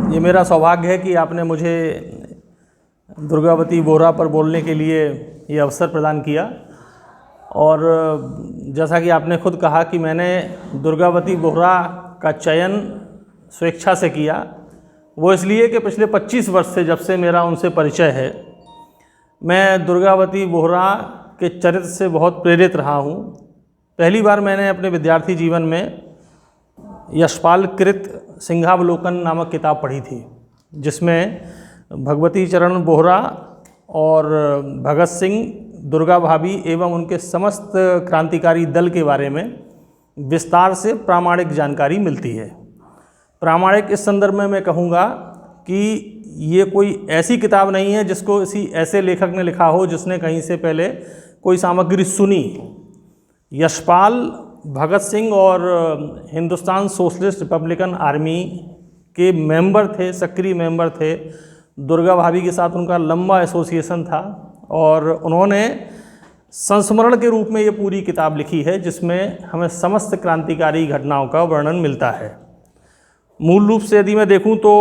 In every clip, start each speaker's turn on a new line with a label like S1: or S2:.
S1: ये मेरा सौभाग्य है कि आपने मुझे दुर्गावती बोहरा पर बोलने के लिए ये अवसर प्रदान किया। और जैसा कि आपने खुद कहा कि मैंने दुर्गावती बोहरा का चयन स्वेच्छा से किया, वो इसलिए कि पिछले 25 वर्ष से, जब से मेरा उनसे परिचय है, मैं दुर्गावती बोहरा के चरित्र से बहुत प्रेरित रहा हूँ। पहली बार मैंने अपने विद्यार्थी जीवन में यशपाल कृत सिंहावलोकन नामक किताब पढ़ी थी, जिसमें भगवती चरण बोहरा और भगत सिंह, दुर्गा भाभी एवं उनके समस्त क्रांतिकारी दल के बारे में विस्तार से प्रामाणिक जानकारी मिलती है। प्रामाणिक इस संदर्भ में मैं कहूँगा कि ये कोई ऐसी किताब नहीं है जिसको किसी ऐसे लेखक ने लिखा हो जिसने कहीं से पहले कोई सामग्री सुनी। यशपाल भगत सिंह और हिंदुस्तान सोशलिस्ट रिपब्लिकन आर्मी के मेंबर थे, सक्रिय मेंबर थे। दुर्गा भाभी के साथ उनका लंबा एसोसिएशन था और उन्होंने संस्मरण के रूप में ये पूरी किताब लिखी है, जिसमें हमें समस्त क्रांतिकारी घटनाओं का वर्णन मिलता है। मूल रूप से यदि मैं देखूं तो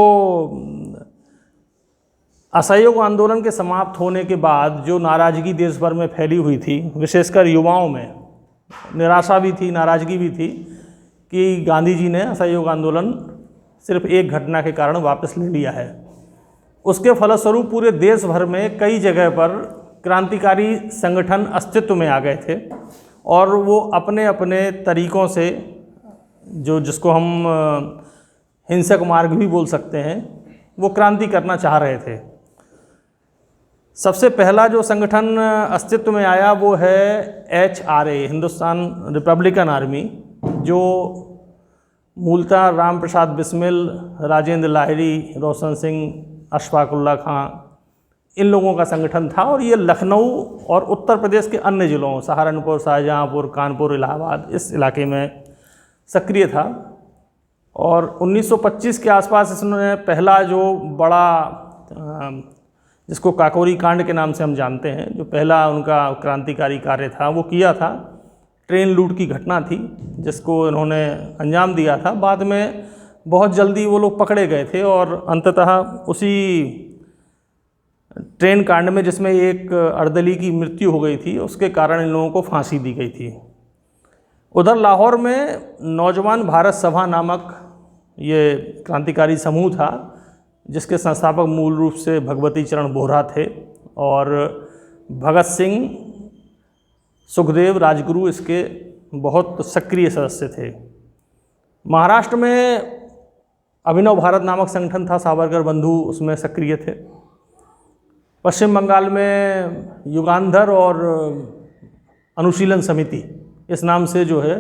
S1: असहयोग आंदोलन के समाप्त होने के बाद जो नाराज़गी देश भर में फैली हुई थी, विशेषकर युवाओं में निराशा भी थी, नाराज़गी भी थी कि गांधी जी ने असहयोग आंदोलन सिर्फ एक घटना के कारण वापस ले लिया है। उसके फलस्वरूप पूरे देश भर में कई जगह पर क्रांतिकारी संगठन अस्तित्व में आ गए थे और वो अपने अपने तरीक़ों से, जिसको हम हिंसक मार्ग भी बोल सकते हैं, वो क्रांति करना चाह रहे थे। सबसे पहला जो संगठन अस्तित्व में आया वो है HRA, हिंदुस्तान रिपब्लिकन आर्मी, जो मूलतः राम प्रसाद बिस्मिल, राजेंद्र लाहिड़ी, रोशन सिंह, अशफाकुल्ला खां, इन लोगों का संगठन था। और ये लखनऊ और उत्तर प्रदेश के अन्य ज़िलों, सहारनपुर, शाहजहाँपुर, कानपुर, इलाहाबाद, इस इलाके में सक्रिय था। और 1925 के आसपास इसने पहला जो बड़ा, जिसको काकोरी कांड के नाम से हम जानते हैं, जो पहला उनका क्रांतिकारी कार्य था, वो किया था। ट्रेन लूट की घटना थी जिसको इन्होंने अंजाम दिया था। बाद में बहुत जल्दी वो लोग पकड़े गए थे और अंततः उसी ट्रेन कांड में, जिसमें एक अर्दली की मृत्यु हो गई थी, उसके कारण इन लोगों को फांसी दी गई थी। उधर लाहौर में नौजवान भारत सभा नामक ये क्रांतिकारी समूह था, जिसके संस्थापक मूल रूप से भगवती चरण बोहरा थे और भगत सिंह, सुखदेव, राजगुरु इसके बहुत सक्रिय सदस्य थे। महाराष्ट्र में अभिनव भारत नामक संगठन था, सावरकर बंधु उसमें सक्रिय थे। पश्चिम बंगाल में युगांधर और अनुशीलन समिति, इस नाम से जो है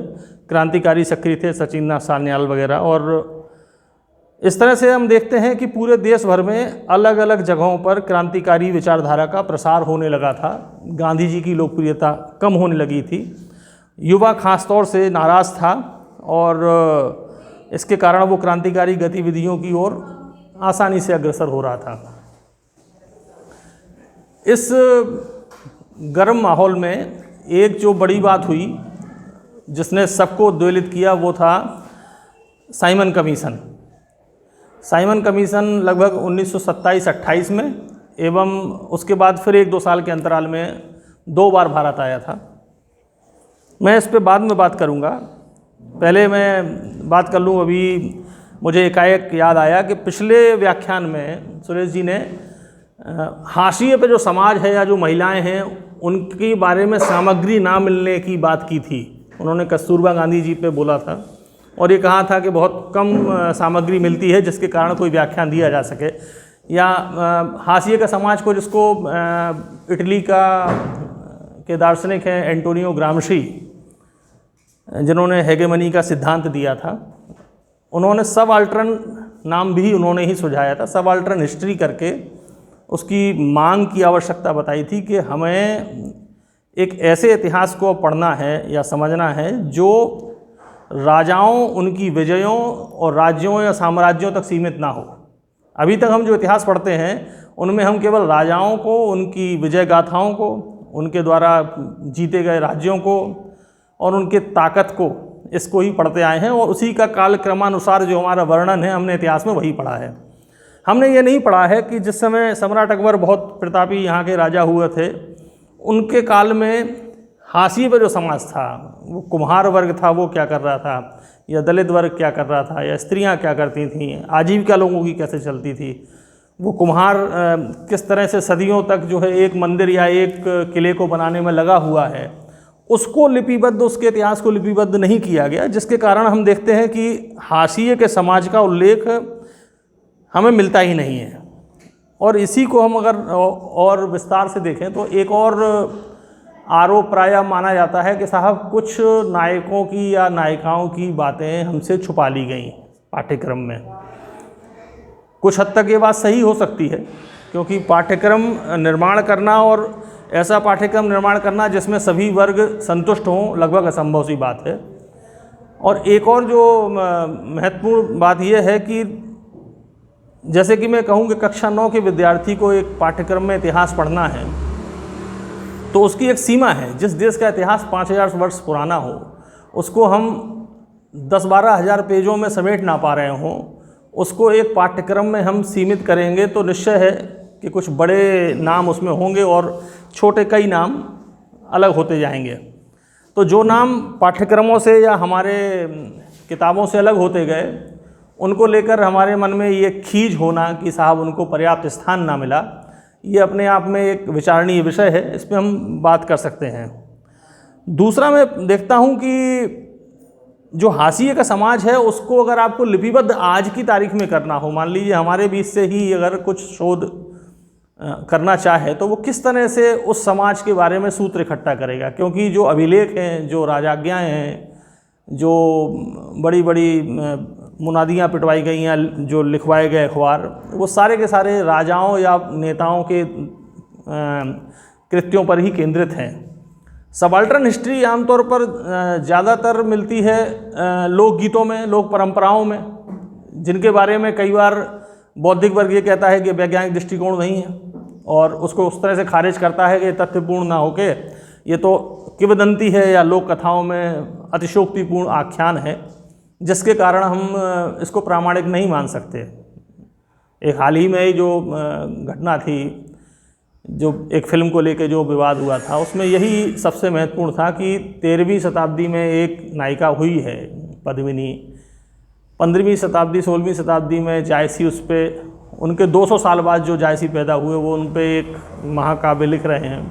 S1: क्रांतिकारी सक्रिय थे, सचिन सान्याल वगैरह। और इस तरह से हम देखते हैं कि पूरे देश भर में अलग अलग जगहों पर क्रांतिकारी विचारधारा का प्रसार होने लगा था। गांधी जी की लोकप्रियता कम होने लगी थी, युवा खास तौर से नाराज़ था और इसके कारण वो क्रांतिकारी गतिविधियों की ओर आसानी से अग्रसर हो रहा था। इस गर्म माहौल में एक जो बड़ी बात हुई जिसने सबको उद्वेलित किया, वो था साइमन कमीशन। साइमन कमीशन लगभग 1927-28 में एवं उसके बाद फिर 1-2 साल के अंतराल में 2 बार भारत आया था। मैं इस पे बाद में बात करूँगा, पहले मैं बात कर लूँ। अभी मुझे एकाएक याद आया कि पिछले व्याख्यान में सुरेश जी ने हाशिए पे जो समाज है या जो महिलाएं हैं उनके बारे में सामग्री ना मिलने की बात की थी। उन्होंने कस्तूरबा गांधी जी पे बोला था और ये कहा था कि बहुत कम सामग्री मिलती है जिसके कारण कोई व्याख्यान दिया जा सके। या हाशिए का समाज को, जिसको इटली के दार्शनिक हैं एंटोनियो ग्रामशी, जिन्होंने हेगेमनी का सिद्धांत दिया था, उन्होंने सबअल्टरन नाम भी उन्होंने ही सुझाया था। सबअल्टरन हिस्ट्री करके उसकी मांग की आवश्यकता बताई थी कि हमें एक ऐसे इतिहास को पढ़ना है या समझना है जो राजाओं, उनकी विजयों और राज्यों या साम्राज्यों तक सीमित ना हो। अभी तक हम जो इतिहास पढ़ते हैं उनमें हम केवल राजाओं को, उनकी विजय गाथाओं को, उनके द्वारा जीते गए राज्यों को और उनके ताकत को, इसको ही पढ़ते आए हैं और उसी का कालक्रमानुसार जो हमारा वर्णन है हमने इतिहास में वही पढ़ा है। हमने ये नहीं पढ़ा है कि जिस समय सम्राट अकबर बहुत प्रतापी यहाँ के राजा हुए थे, उनके काल में हाशिए पर जो समाज था, वो कुम्हार वर्ग था, वो क्या कर रहा था, या दलित वर्ग क्या कर रहा था, या स्त्रियाँ क्या करती थीं, आजीविका लोगों की कैसे चलती थी, वो कुम्हार किस तरह से सदियों तक जो है एक मंदिर या एक किले को बनाने में लगा हुआ है, उसको लिपिबद्ध, उसके इतिहास को लिपिबद्ध नहीं किया गया, जिसके कारण हम देखते हैं कि हाशिए के समाज का उल्लेख हमें मिलता ही नहीं है। और इसी को हम अगर और विस्तार से देखें तो एक और आरोप प्राय माना जाता है कि साहब कुछ नायकों की या नायिकाओं की बातें हमसे छुपा ली गई पाठ्यक्रम में। कुछ हद तक ये बात सही हो सकती है, क्योंकि पाठ्यक्रम निर्माण करना और ऐसा पाठ्यक्रम निर्माण करना जिसमें सभी वर्ग संतुष्ट हों लगभग असंभव सी बात है। और एक और जो महत्वपूर्ण बात यह है कि जैसे कि मैं कहूँ कि कक्षा 9 के विद्यार्थी को एक पाठ्यक्रम में इतिहास पढ़ना है, तो उसकी एक सीमा है। जिस देश का इतिहास 5000 वर्ष पुराना हो, उसको हम 10-12 हज़ार पेजों में समेट ना पा रहे हों, उसको एक पाठ्यक्रम में हम सीमित करेंगे तो निश्चय है कि कुछ बड़े नाम उसमें होंगे और छोटे कई नाम अलग होते जाएंगे। तो जो नाम पाठ्यक्रमों से या हमारे किताबों से अलग होते गए, उनको लेकर हमारे मन में ये खीज होना कि साहब उनको पर्याप्त स्थान ना मिला, ये अपने आप में एक विचारणीय विषय है। इस पर हम बात कर सकते हैं। दूसरा, मैं देखता हूँ कि जो हाशिए का समाज है, उसको अगर आपको लिपिबद्ध आज की तारीख में करना हो, मान लीजिए हमारे बीच से ही अगर कुछ शोध करना चाहे, तो वो किस तरह से उस समाज के बारे में सूत्र इकट्ठा करेगा। क्योंकि जो अभिलेख हैं, जो राजाज्ञाएँ हैं, जो बड़ी बड़ी मुनादियाँ पिटवाई गई हैं, जो लिखवाए गए अखबार, वो सारे के सारे राजाओं या नेताओं के कृत्यों पर ही केंद्रित हैं। सबाल्टर्न हिस्ट्री आमतौर पर ज़्यादातर मिलती है लोकगीतों में, लोक परंपराओं में, जिनके बारे में कई बार बौद्धिक वर्ग ये कहता है कि वैज्ञानिक दृष्टिकोण नहीं है, और उसको उस तरह से खारिज करता है कि तथ्यपूर्ण ना होके ये तो किंवदंती है या लोक कथाओं में अतिशयोक्तिपूर्ण आख्यान है, जिसके कारण हम इसको प्रामाणिक नहीं मान सकते। एक हाल ही में जो घटना थी, जो एक फिल्म को लेके जो विवाद हुआ था, उसमें यही सबसे महत्वपूर्ण था कि 13वीं शताब्दी में एक नायिका हुई है पद्मिनी, 15वीं शताब्दी 16वीं शताब्दी में जायसी उस पर, उनके 200 साल बाद जो जायसी पैदा हुए वो उन पर एक महाकाव्य लिख रहे हैं,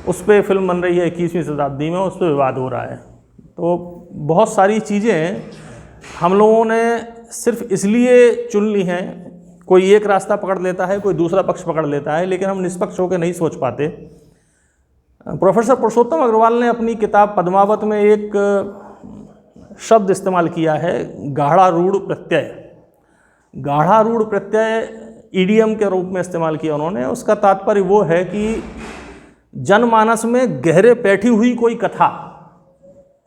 S1: उस पर फिल्म बन रही है 21वीं शताब्दी में, उस पर विवाद हो रहा है। तो बहुत सारी चीज़ें हम लोगों ने सिर्फ इसलिए चुन ली हैं, कोई एक रास्ता पकड़ लेता है, कोई दूसरा पक्ष पकड़ लेता है, लेकिन हम निष्पक्ष होकर नहीं सोच पाते। प्रोफेसर पुरुषोत्तम अग्रवाल ने अपनी किताब पद्मावत में एक शब्द इस्तेमाल किया है, गाढ़ारूढ़ प्रत्यय। गाढ़ारूढ़ प्रत्यय ईडियम के रूप में इस्तेमाल किया उन्होंने। उसका तात्पर्य वो है कि जनमानस में गहरे बैठी हुई कोई कथा,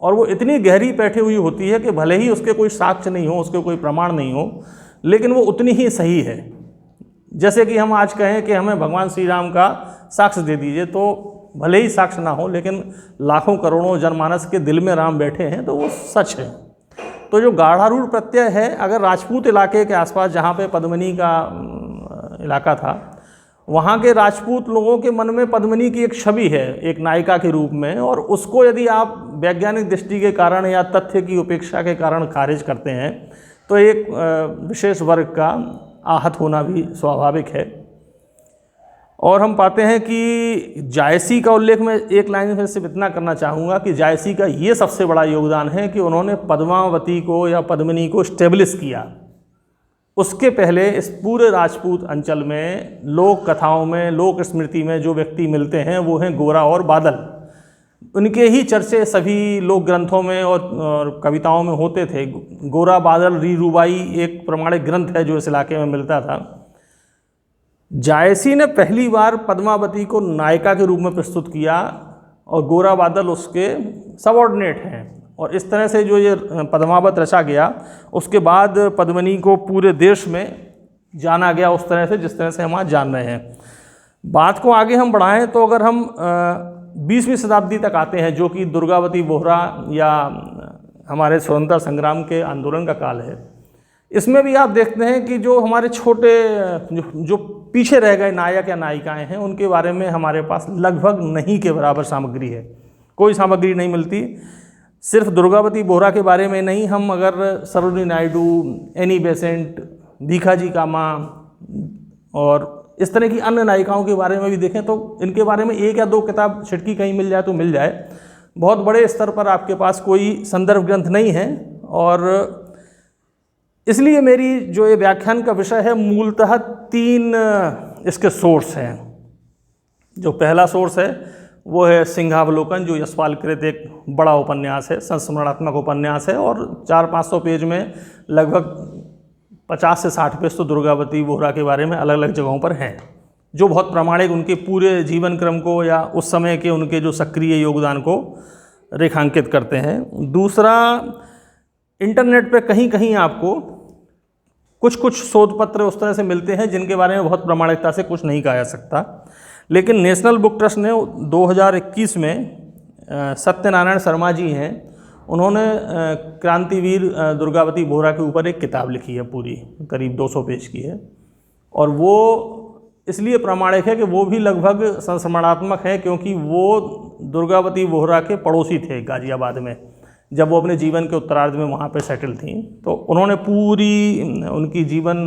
S1: और वो इतनी गहरी बैठी हुई होती है कि भले ही उसके कोई साक्ष्य नहीं हो, उसके कोई प्रमाण नहीं हो, लेकिन वो उतनी ही सही है। जैसे कि हम आज कहें कि हमें भगवान श्री राम का साक्ष्य दे दीजिए, तो भले ही साक्ष्य ना हो, लेकिन लाखों करोड़ों जनमानस के दिल में राम बैठे हैं, तो वो सच है। तो जो गाढ़ारूढ़ प्रत्यय है, अगर राजपूत इलाके के आसपास जहाँ पे पद्मिनी का इलाका था, वहाँ के राजपूत लोगों के मन में पद्मिनी की एक छवि है एक नायिका के रूप में, और उसको यदि आप वैज्ञानिक दृष्टि के कारण या तथ्य की उपेक्षा के कारण खारिज करते हैं, तो एक विशेष वर्ग का आहत होना भी स्वाभाविक है। और हम पाते हैं कि जायसी का उल्लेख मैं एक लाइन में सिर्फ इतना करना चाहूँगा कि जायसी का ये सबसे बड़ा योगदान है कि उन्होंने पद्मावती को या पद्मिनी को स्टेब्लिश किया। उसके पहले इस पूरे राजपूत अंचल में लोक कथाओं में, लोक स्मृति में जो व्यक्ति मिलते हैं वो हैं गोरा और बादल। उनके ही चर्चे सभी लोक ग्रंथों में और कविताओं में होते थे। गोरा बादल रीरूबाई एक प्रमाणिक ग्रंथ है जो इस इलाके में मिलता था। जायसी ने पहली बार पद्मावती को नायिका के रूप में प्रस्तुत किया और गोरा बादल उसके सबऑर्डिनेट हैं, और इस तरह से जो ये पद्मावत रचा गया, उसके बाद पद्मिनी को पूरे देश में जाना गया उस तरह से जिस तरह से हम आज जान रहे हैं। बात को आगे हम बढ़ाएं तो अगर हम 20वीं शताब्दी तक आते हैं, जो कि दुर्गावती बोहरा या हमारे स्वतंत्रता संग्राम के आंदोलन का काल है, इसमें भी आप देखते हैं कि जो हमारे छोटे जो पीछे रह गए नायक या नायिकाएं हैं, उनके बारे में हमारे पास लगभग नहीं के बराबर सामग्री है, कोई सामग्री नहीं मिलती। सिर्फ दुर्गावती बोहरा के बारे में नहीं, हम अगर सरोजिनी नायडू, एनी बेसेंट, भीखाजी कामा और इस तरह की अन्य नायिकाओं के बारे में भी देखें तो इनके बारे में एक या दो किताब छिटकी कहीं मिल जाए तो मिल जाए। बहुत बड़े स्तर पर आपके पास कोई संदर्भ ग्रंथ नहीं है। और इसलिए मेरी जो ये व्याख्यान का विषय है, मूलतः 3 इसके सोर्स हैं। जो पहला सोर्स है वो है सिंहावलोकन, जो यशपाल कृत एक बड़ा उपन्यास है, संस्मरणात्मक उपन्यास है और 400-500 पेज में लगभग 50 से 60 पेज तो दुर्गावती बोहरा के बारे में अलग अलग जगहों पर हैं, जो बहुत प्रामाणिक उनके पूरे जीवन क्रम को या उस समय के उनके जो सक्रिय योगदान को रेखांकित करते हैं। दूसरा, इंटरनेट पे कहीं कहीं आपको कुछ शोध पत्र उस तरह से मिलते हैं जिनके बारे में बहुत प्रामाणिकता से कुछ नहीं कहा जा सकता। लेकिन नेशनल बुक ट्रस्ट ने 2021 में सत्यनारायण शर्मा जी हैं, उन्होंने क्रांतिवीर दुर्गावती बोहरा के ऊपर एक किताब लिखी है, पूरी करीब 200 पेज की है। और वो इसलिए प्रामाणिक है कि वो भी लगभग संस्मरणात्मक है, क्योंकि वो दुर्गावती बोहरा के पड़ोसी थे गाज़ियाबाद में, जब वो अपने जीवन के उत्तरार्ध में वहाँ पे सेटल थी। तो उन्होंने पूरी उनकी जीवन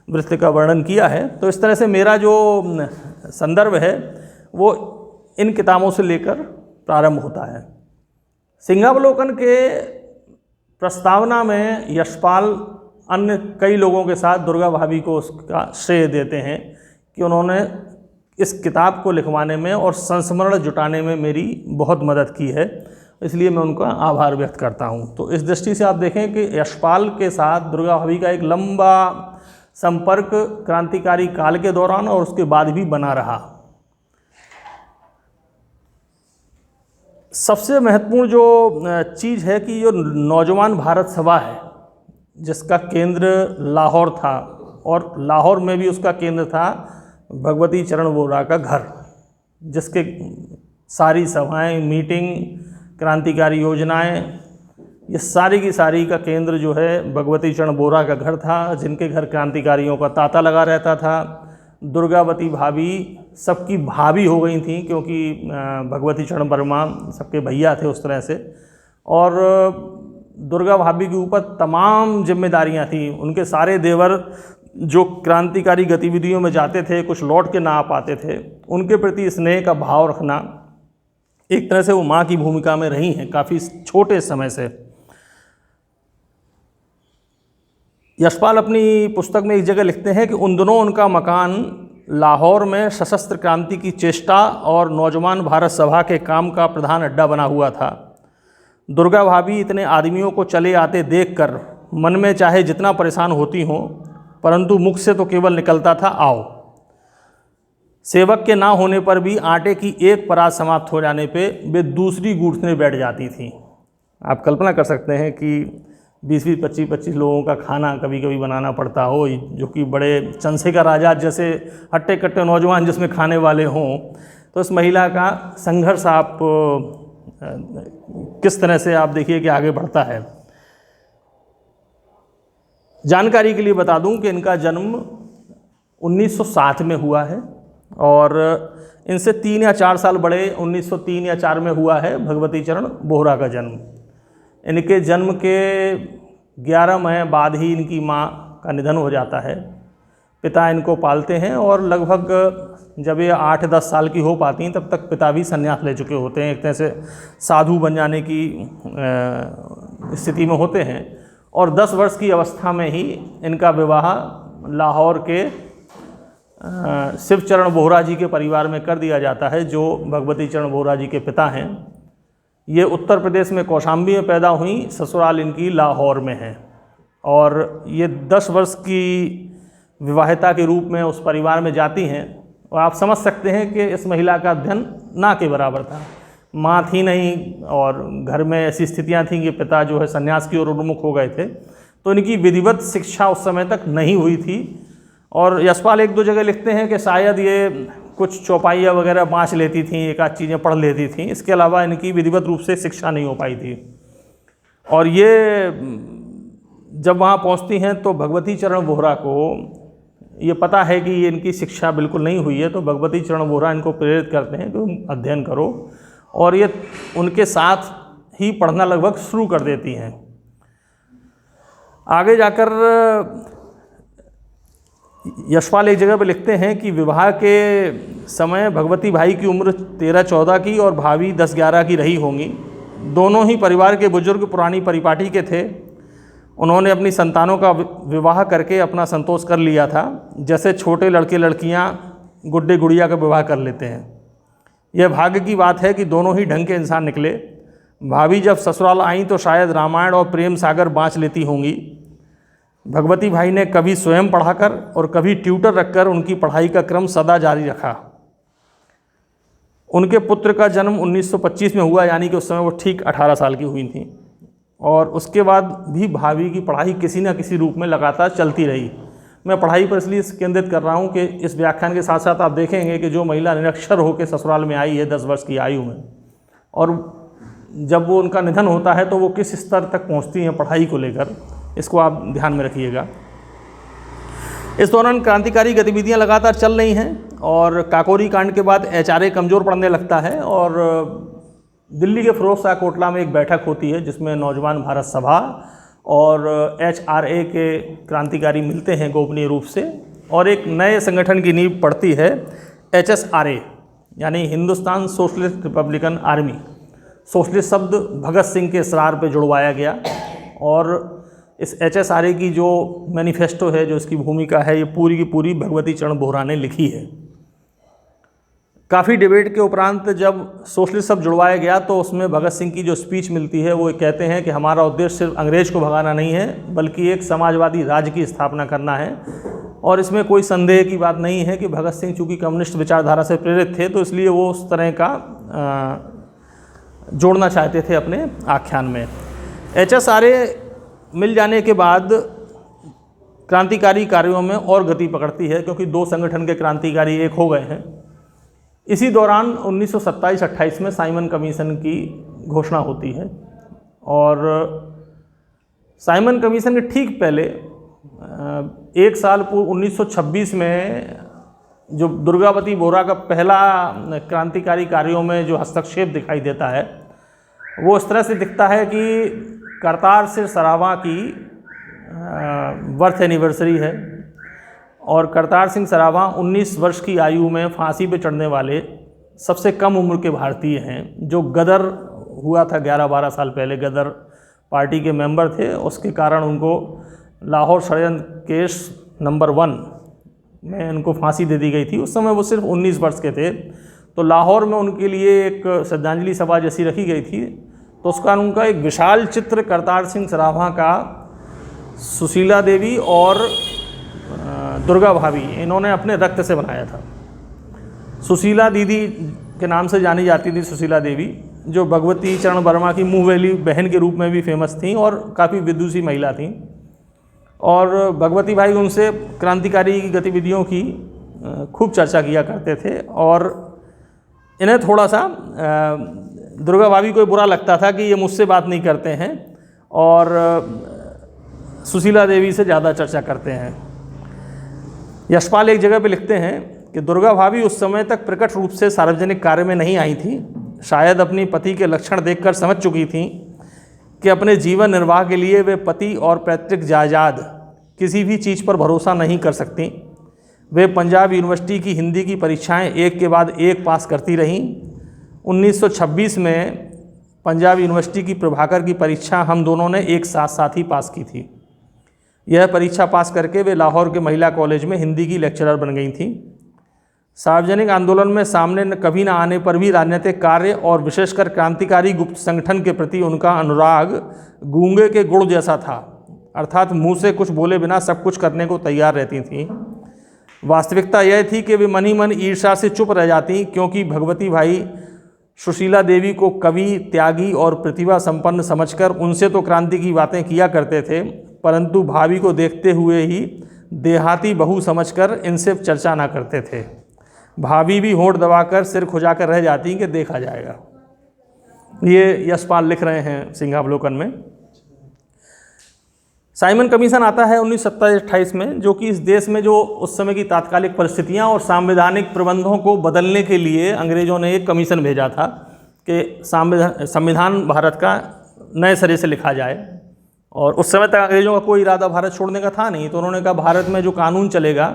S1: वृत्ति का वर्णन किया है। तो इस तरह से मेरा जो संदर्भ है वो इन किताबों से लेकर प्रारंभ होता है। सिंहावलोकन के प्रस्तावना में यशपाल अन्य कई लोगों के साथ दुर्गा भाभी को उसका श्रेय देते हैं कि उन्होंने इस किताब को लिखवाने में और संस्मरण जुटाने में मेरी बहुत मदद की है, इसलिए मैं उनका आभार व्यक्त करता हूँ। तो इस दृष्टि से आप देखें कि यशपाल के साथ दुर्गा भाभी का एक लंबा संपर्क क्रांतिकारी काल के दौरान और उसके बाद भी बना रहा। सबसे महत्वपूर्ण जो चीज़ है कि जो नौजवान भारत सभा है, जिसका केंद्र लाहौर था और लाहौर में भी उसका केंद्र था भगवती चरण बोहरा का घर, जिसके सारी सभाएं, मीटिंग, क्रांतिकारी योजनाएं, ये सारी की सारी का केंद्र जो है भगवती चरण बोहरा का घर था, जिनके घर क्रांतिकारियों का तांता लगा रहता था। दुर्गावती भाभी सबकी भाभी हो गई थी, क्योंकि भगवती चरण वर्मा सबके भैया थे उस तरह से। और दुर्गा भाभी के ऊपर तमाम जिम्मेदारियां थी। उनके सारे देवर जो क्रांतिकारी गतिविधियों में जाते थे, कुछ लौट के ना आ पाते थे, उनके प्रति स्नेह का भाव रखना, एक तरह से वो माँ की भूमिका में रही हैं काफ़ी छोटे समय से। यशपाल अपनी पुस्तक में एक जगह लिखते हैं कि उन दिनों उनका मकान लाहौर में सशस्त्र क्रांति की चेष्टा और नौजवान भारत सभा के काम का प्रधान अड्डा बना हुआ था। दुर्गा भाभी इतने आदमियों को चले आते देखकर मन में चाहे जितना परेशान होती हों, परंतु मुख से तो केवल निकलता था आओ। सेवक के ना होने पर भी आटे की एक परात समाप्त हो जाने पे वे दूसरी गूंथने बैठ जाती थीं। आप कल्पना कर सकते हैं कि 20-20, 25-25 लोगों का खाना कभी कभी बनाना पड़ता हो, जो कि बड़े चंसे का राजा जैसे हट्टे कट्टे नौजवान जिसमें खाने वाले हों। तो इस महिला का संघर्ष आप किस तरह से आप देखिए कि आगे बढ़ता है। जानकारी के लिए बता दूं कि इनका जन्म 1907 में हुआ है और इनसे 3 या 4 साल बड़े 1903 या 4 में हुआ है भगवती चरण बोहरा का जन्म। इनके जन्म के 11 माह बाद ही इनकी माँ का निधन हो जाता है। पिता इनको पालते हैं और लगभग जब ये 8-10 साल की हो पाती हैं तब तक पिता भी संन्यास ले चुके होते हैं, एक तरह से साधु बन जाने की स्थिति में होते हैं। और 10 वर्ष की अवस्था में ही इनका विवाह लाहौर के शिवचरण बोहरा जी के परिवार में कर दिया जाता है, जो भगवती चरण बोहरा जी के पिता हैं। ये उत्तर प्रदेश में कौशाम्बी में पैदा हुई, ससुराल इनकी लाहौर में है और ये 10 वर्ष की विवाहिता के रूप में उस परिवार में जाती हैं। और आप समझ सकते हैं कि इस महिला का अध्ययन ना के बराबर था। माँ थी नहीं और घर में ऐसी स्थितियां थीं कि पिता जो है सन्यास की ओर उन्मुख हो गए थे, तो इनकी विधिवत शिक्षा उस समय तक नहीं हुई थी। और यशपाल 1-2 जगह लिखते हैं कि शायद ये कुछ चौपाइयाँ वगैरह बाँच लेती थीं, एक आध चीज़ें पढ़ लेती थीं, इसके अलावा इनकी विधिवत रूप से शिक्षा नहीं हो पाई थी। और ये जब वहाँ पहुँचती हैं तो भगवती चरण बोहरा को ये पता है कि ये इनकी शिक्षा बिल्कुल नहीं हुई है, तो भगवती चरण बोहरा इनको प्रेरित करते हैं कि तुम अध्ययन करो, और ये उनके साथ ही पढ़ना लगभग शुरू कर देती हैं। आगे जाकर यशपाल एक जगह पे लिखते हैं कि विवाह के समय भगवती भाई की उम्र 13-14 की और भाभी 10-11 की रही होंगी। दोनों ही परिवार के बुजुर्ग पुरानी परिपाटी के थे। उन्होंने अपनी संतानों का विवाह करके अपना संतोष कर लिया था, जैसे छोटे लड़के लड़कियां गुड्डे गुड़िया का विवाह कर लेते हैं। यह भाग्य की बात है कि दोनों ही ढंग के इंसान निकले। भाभी जब ससुराल आईं तो शायद रामायण और प्रेम सागर बाँच लेती होंगी। भगवती भाई ने कभी स्वयं पढ़ाकर और कभी ट्यूटर रखकर उनकी पढ़ाई का क्रम सदा जारी रखा। उनके पुत्र का जन्म 1925 में हुआ, यानी कि उस समय वो ठीक 18 साल की हुई थी, और उसके बाद भी भाभी की पढ़ाई किसी न किसी रूप में लगातार चलती रही। मैं पढ़ाई पर इसलिए केंद्रित कर रहा हूँ कि इस व्याख्यान के साथ साथ आप देखेंगे कि जो महिला निरक्षर होकर ससुराल में आई है 10 वर्ष की आयु में, और जब वो उनका निधन होता है तो वो किस स्तर तक पहुँचती हैं पढ़ाई को लेकर, इसको आप ध्यान में रखिएगा। इस दौरान क्रांतिकारी गतिविधियां लगातार चल रही हैं और काकोरी कांड के बाद HRA कमज़ोर पड़ने लगता है, और दिल्ली के फिरोज शाह कोटला में एक बैठक होती है जिसमें नौजवान भारत सभा और HRA के क्रांतिकारी मिलते हैं गोपनीय रूप से, और एक नए संगठन की नींव पड़ती है HSRA, यानी Hindustan socialist Republican army. Socialist शब्द भगत सिंह के इसरार पे जुड़वाया गया, और इस HSRA की जो मैनिफेस्टो है, जो इसकी भूमिका है, ये पूरी की पूरी भगवती चरण बोहरा ने लिखी है। काफ़ी डिबेट के उपरांत जब सोशलिस्ट शब्द जुड़वाया गया तो उसमें भगत सिंह की जो स्पीच मिलती है वो कहते हैं कि हमारा उद्देश्य सिर्फ अंग्रेज को भगाना नहीं है, बल्कि एक समाजवादी राज्य की स्थापना करना है। और इसमें कोई संदेह की बात नहीं है कि भगत सिंह चूँकि कम्युनिस्ट विचारधारा से प्रेरित थे, तो इसलिए वो उस तरह का जोड़ना चाहते थे अपने आख्यान में। HSRA मिल जाने के बाद क्रांतिकारी कार्यों में और गति पकड़ती है, क्योंकि दो संगठन के क्रांतिकारी एक हो गए हैं। इसी दौरान 1927-28 में साइमन कमीशन की घोषणा होती है, और साइमन कमीशन के ठीक पहले एक साल पूर्व 1926 में जो दुर्गावती बोहरा का पहला क्रांतिकारी कार्यों में जो हस्तक्षेप दिखाई देता है वो इस तरह से दिखता है कि करतार सिंह सरावा की बर्थ एनिवर्सरी है, और करतार सिंह सरावा 19 वर्ष की आयु में फांसी पे चढ़ने वाले सबसे कम उम्र के भारतीय हैं, जो गदर हुआ था 11-12 साल पहले, गदर पार्टी के मेंबर थे। उसके कारण उनको लाहौर षड्यंत्र केस नंबर 1 में उनको फांसी दे दी गई थी। उस समय वो सिर्फ 19 वर्ष के थे, तो लाहौर में उनके लिए एक श्रद्धांजलि सभा जैसी रखी गई थी। तो उसका उनका एक विशाल चित्र करतार सिंह सरावा का सुशीला देवी और दुर्गा भाभी, इन्होंने अपने रक्त से बनाया था। सुशीला दीदी के नाम से जानी जाती थी सुशीला देवी, जो भगवती चरण वर्मा की मुँहवेली बहन के रूप में भी फेमस थी और काफ़ी विदुषी महिला थी। और भगवती भाई उनसे क्रांतिकारी गतिविधियों की खूब चर्चा किया करते थे, और इन्हें थोड़ा सा दुर्गा भाभी को बुरा लगता था कि ये मुझसे बात नहीं करते हैं और सुशीला देवी से ज़्यादा चर्चा करते हैं। यशपाल एक जगह पे लिखते हैं कि दुर्गा भाभी उस समय तक प्रकट रूप से सार्वजनिक कार्य में नहीं आई थी। शायद अपनी पति के लक्षण देखकर समझ चुकी थी कि अपने जीवन निर्वाह के लिए वे पति और पैतृक जायदाद किसी भी चीज़ पर भरोसा नहीं कर सकती। वे पंजाब यूनिवर्सिटी की हिंदी की परीक्षाएं एक के बाद एक पास करती रहीं। 1926 में पंजाब यूनिवर्सिटी की प्रभाकर की परीक्षा हम दोनों ने एक साथ ही पास की थी। यह परीक्षा पास करके वे लाहौर के महिला कॉलेज में हिंदी की लेक्चरर बन गई थीं। सार्वजनिक आंदोलन में सामने कभी न आने पर भी राजनीतिक कार्य और विशेषकर क्रांतिकारी गुप्त संगठन के प्रति उनका अनुराग गूंगे के गुड़ जैसा था, अर्थात मुंह से कुछ बोले बिना सब कुछ करने को तैयार रहती थीं। वास्तविकता यह थी कि वे मन ही मन ईर्ष्या से चुप रह जाती, क्योंकि भगवती भाई सुशीला देवी को कवि, त्यागी और प्रतिभा संपन्न समझकर उनसे तो क्रांति की बातें किया करते थे, परंतु भाभी को देखते हुए ही देहाती बहू समझकर इनसे चर्चा ना करते थे। भाभी भी होंठ दबाकर सिर खुजाकर रह जाती कि देखा जाएगा। ये यशपाल लिख रहे हैं सिंहावलोकन में। साइमन कमीशन आता है 1927-28 में, जो कि इस देश में जो उस समय की तात्कालिक परिस्थितियां और संवैधानिक प्रबंधों को बदलने के लिए अंग्रेज़ों ने एक कमीशन भेजा था कि संविधान भारत का नए सिरे से लिखा जाए। और उस समय तक अंग्रेज़ों का कोई इरादा भारत छोड़ने का था नहीं, तो उन्होंने कहा भारत में जो कानून चलेगा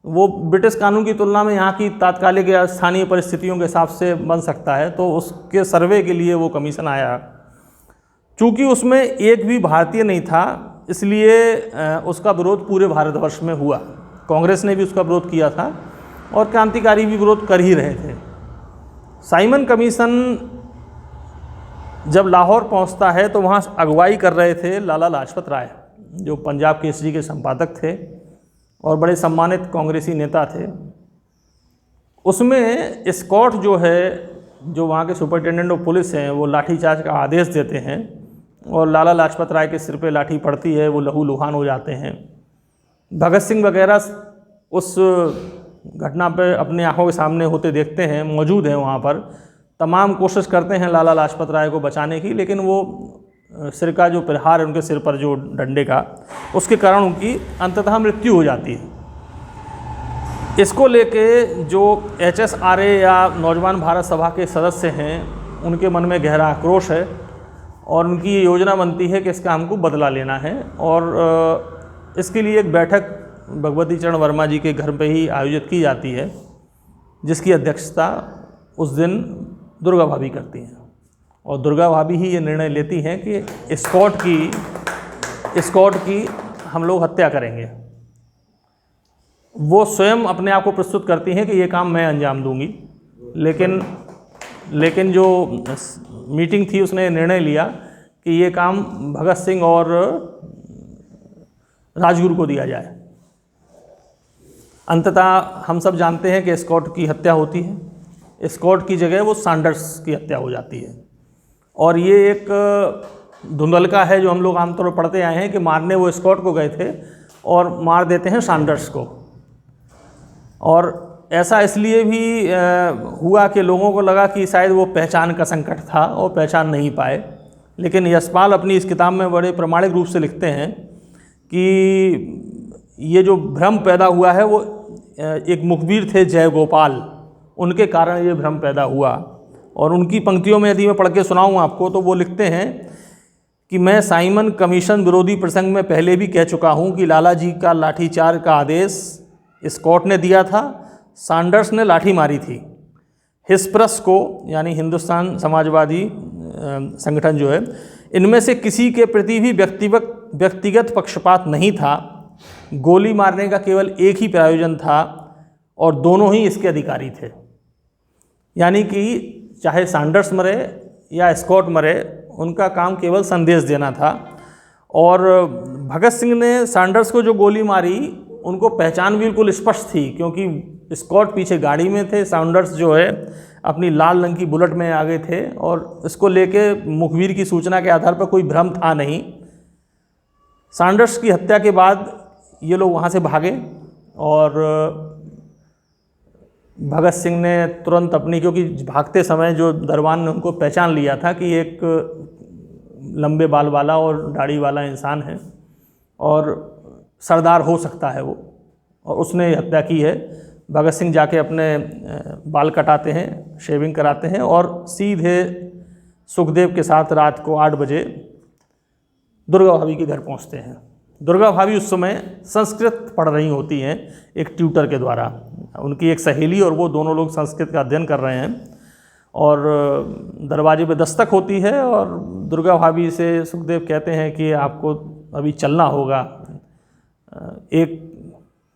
S1: वो ब्रिटिश कानून की तुलना में यहाँ की तात्कालिक या स्थानीय परिस्थितियों के हिसाब से बन सकता है। तो उसके सर्वे के लिए वो कमीशन आया। चूँकि उसमें एक भी भारतीय नहीं था, इसलिए उसका विरोध पूरे भारतवर्ष में हुआ। कांग्रेस ने भी उसका विरोध किया था और क्रांतिकारी भी विरोध कर ही रहे थे। साइमन कमीशन जब लाहौर पहुंचता है तो वहाँ अगुवाई कर रहे थे लाला लाजपत राय, जो पंजाब केसरी के संपादक थे और बड़े सम्मानित कांग्रेसी नेता थे। उसमें स्कॉट जो है, जो वहाँ के सुपरिटेंडेंट ऑफ पुलिस हैं, वो लाठीचार्ज का आदेश देते हैं और लाला लाजपत राय के सिर पे लाठी पड़ती है, वो लहूलुहान हो जाते हैं। भगत सिंह वगैरह उस घटना पे अपनी आंखों के सामने होते देखते हैं, मौजूद हैं वहाँ पर। तमाम कोशिश करते हैं लाला लाजपत राय को बचाने की, लेकिन वो सिर का जो प्रहार है उनके सिर पर जो डंडे का, उसके कारण उनकी अंततः मृत्यु हो जाती है। इसको लेके जो HSRA या नौजवान भारत सभा के सदस्य हैं, उनके मन में गहरा आक्रोश है और उनकी ये योजना बनती है कि इसका हमको बदला लेना है। और इसके लिए एक बैठक भगवती चरण वर्मा जी के घर पे ही आयोजित की जाती है, जिसकी अध्यक्षता उस दिन दुर्गा भाभी करती हैं। और दुर्गा भाभी ही ये निर्णय लेती हैं कि स्कॉट की हम लोग हत्या करेंगे। वो स्वयं अपने आप को प्रस्तुत करती हैं कि ये काम मैं अंजाम दूंगी, लेकिन जो मीटिंग थी उसने निर्णय लिया कि ये काम भगत सिंह और राजगुरु को दिया जाए। अंततः हम सब जानते हैं कि स्कॉट की हत्या होती है। स्कॉट की जगह वो सैंडर्स की हत्या हो जाती है। और ये एक धुंधलका है जो हम लोग आमतौर पर पढ़ते आए हैं कि मारने वो स्कॉट को गए थे और मार देते हैं सैंडर्स को। और ऐसा इसलिए भी हुआ कि लोगों को लगा कि शायद वो पहचान का संकट था और पहचान नहीं पाए। लेकिन यशपाल अपनी इस किताब में बड़े प्रामाणिक रूप से लिखते हैं कि ये जो भ्रम पैदा हुआ है वो एक मुखबिर थे जयगोपाल, उनके कारण ये भ्रम पैदा हुआ। और उनकी पंक्तियों में यदि मैं पढ़ के सुनाऊँ आपको, तो वो लिखते हैं कि मैं साइमन कमीशन विरोधी प्रसंग में पहले भी कह चुका हूँ कि लाला जी का लाठीचार्ज का आदेश स्कॉट ने दिया था, सैंडर्स ने लाठी मारी थी। हिस्प्रस को, यानी हिंदुस्तान समाजवादी संगठन जो है, इनमें से किसी के प्रति भी व्यक्तिगत पक्षपात नहीं था। गोली मारने का केवल एक ही प्रयोजन था और दोनों ही इसके अधिकारी थे। यानी कि चाहे सैंडर्स मरे या स्कॉट मरे, उनका काम केवल संदेश देना था। और भगत सिंह ने सैंडर्स को जो गोली मारी, उनको पहचान बिल्कुल स्पष्ट थी, क्योंकि स्कॉट पीछे गाड़ी में थे, सैंडर्स जो है अपनी लाल रंग की बुलेट में आगे थे। और इसको लेके मुखबिर की सूचना के आधार पर कोई भ्रम था नहीं। सैंडर्स की हत्या के बाद ये लोग वहाँ से भागे और भगत सिंह ने तुरंत अपनी, क्योंकि भागते समय जो दरबान ने उनको पहचान लिया था कि एक लंबे बाल वाला और दाढ़ी वाला इंसान है और सरदार हो सकता है वो, और उसने हत्या की है। भगत सिंह जाके अपने बाल कटाते हैं, शेविंग कराते हैं और सीधे सुखदेव के साथ रात को 8 बजे दुर्गा भाभी के घर पहुंचते हैं। दुर्गा भाभी उस समय संस्कृत पढ़ रही होती हैं एक ट्यूटर के द्वारा। उनकी एक सहेली और वो दोनों लोग संस्कृत का अध्ययन कर रहे हैं और दरवाजे पे दस्तक होती है और दुर्गा भाभी से सुखदेव कहते हैं कि आपको अभी चलना होगा, एक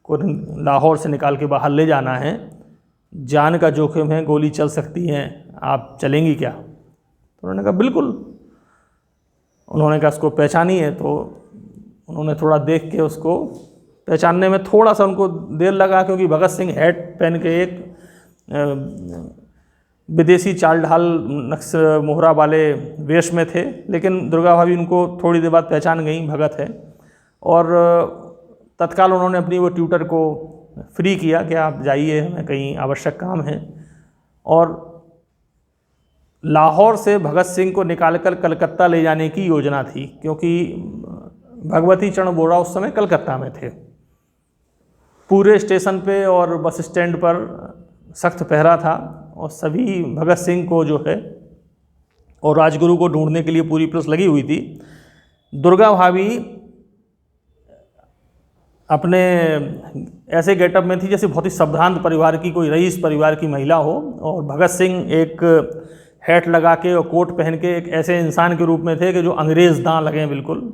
S1: को लाहौर से निकाल के बाहर ले जाना है, जान का जोखिम है, गोली चल सकती है, आप चलेंगी क्या? तो उन्होंने कहा बिल्कुल। उन्होंने कहा उसको पहचानी है, तो उन्होंने थोड़ा देख के उसको पहचानने में थोड़ा सा उनको देर लगा, क्योंकि भगत सिंह हैट पहन के एक विदेशी चाल ढाल नक्श मोहरा वाले वेश में थे। लेकिन दुर्गा भाभी उनको थोड़ी देर बाद पहचान गई, भगत है। और तत्काल उन्होंने अपनी वो ट्यूटर को फ्री किया कि आप जाइए, हमें कहीं आवश्यक काम है। और लाहौर से भगत सिंह को निकालकर कलकत्ता ले जाने की योजना थी, क्योंकि भगवती चरण बोहरा उस समय कलकत्ता में थे। पूरे स्टेशन पे और बस स्टैंड पर सख्त पहरा था और सभी भगत सिंह को जो है और राजगुरु को ढूंढने के लिए पूरी पुलिस लगी हुई थी। दुर्गा भाभी अपने ऐसे गेटअप में थी जैसे बहुत ही संभ्रांत परिवार की, कोई रईस परिवार की महिला हो, और भगत सिंह एक हैट लगा के और कोट पहन के एक ऐसे इंसान के रूप में थे कि जो अंग्रेज़ दां लगे बिल्कुल।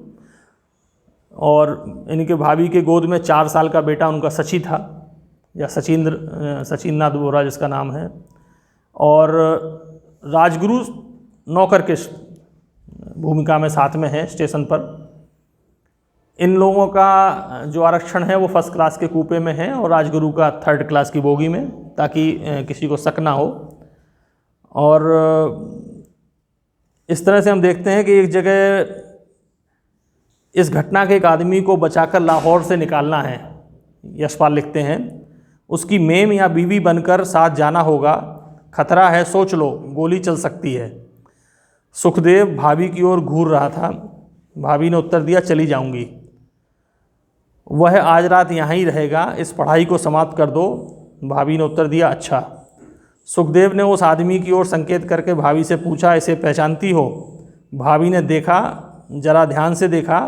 S1: और इनके भाभी के गोद में 4 साल का बेटा उनका सची था, या सचिन नाथ बोहरा जिसका नाम है। और राजगुरु नौकर के भूमिका में साथ में है स्टेशन पर। इन लोगों का जो आरक्षण है वो फर्स्ट क्लास के कूपे में है और राजगुरु का 3rd क्लास की बोगी में, ताकि किसी को शक ना हो। और इस तरह से हम देखते हैं कि एक जगह इस घटना के एक आदमी को बचाकर लाहौर से निकालना है, यशपाल लिखते हैं, उसकी मेम या बीवी बनकर साथ जाना होगा, खतरा है सोच लो, गोली चल सकती है। सुखदेव भाभी की ओर घूर रहा था। भाभी ने उत्तर दिया, चली जाऊंगी। वह आज रात यहाँ ही रहेगा, इस पढ़ाई को समाप्त कर दो। भाभी ने उत्तर दिया, अच्छा। सुखदेव ने उस आदमी की ओर संकेत करके भाभी से पूछा, इसे पहचानती हो? भाभी ने देखा, जरा ध्यान से देखा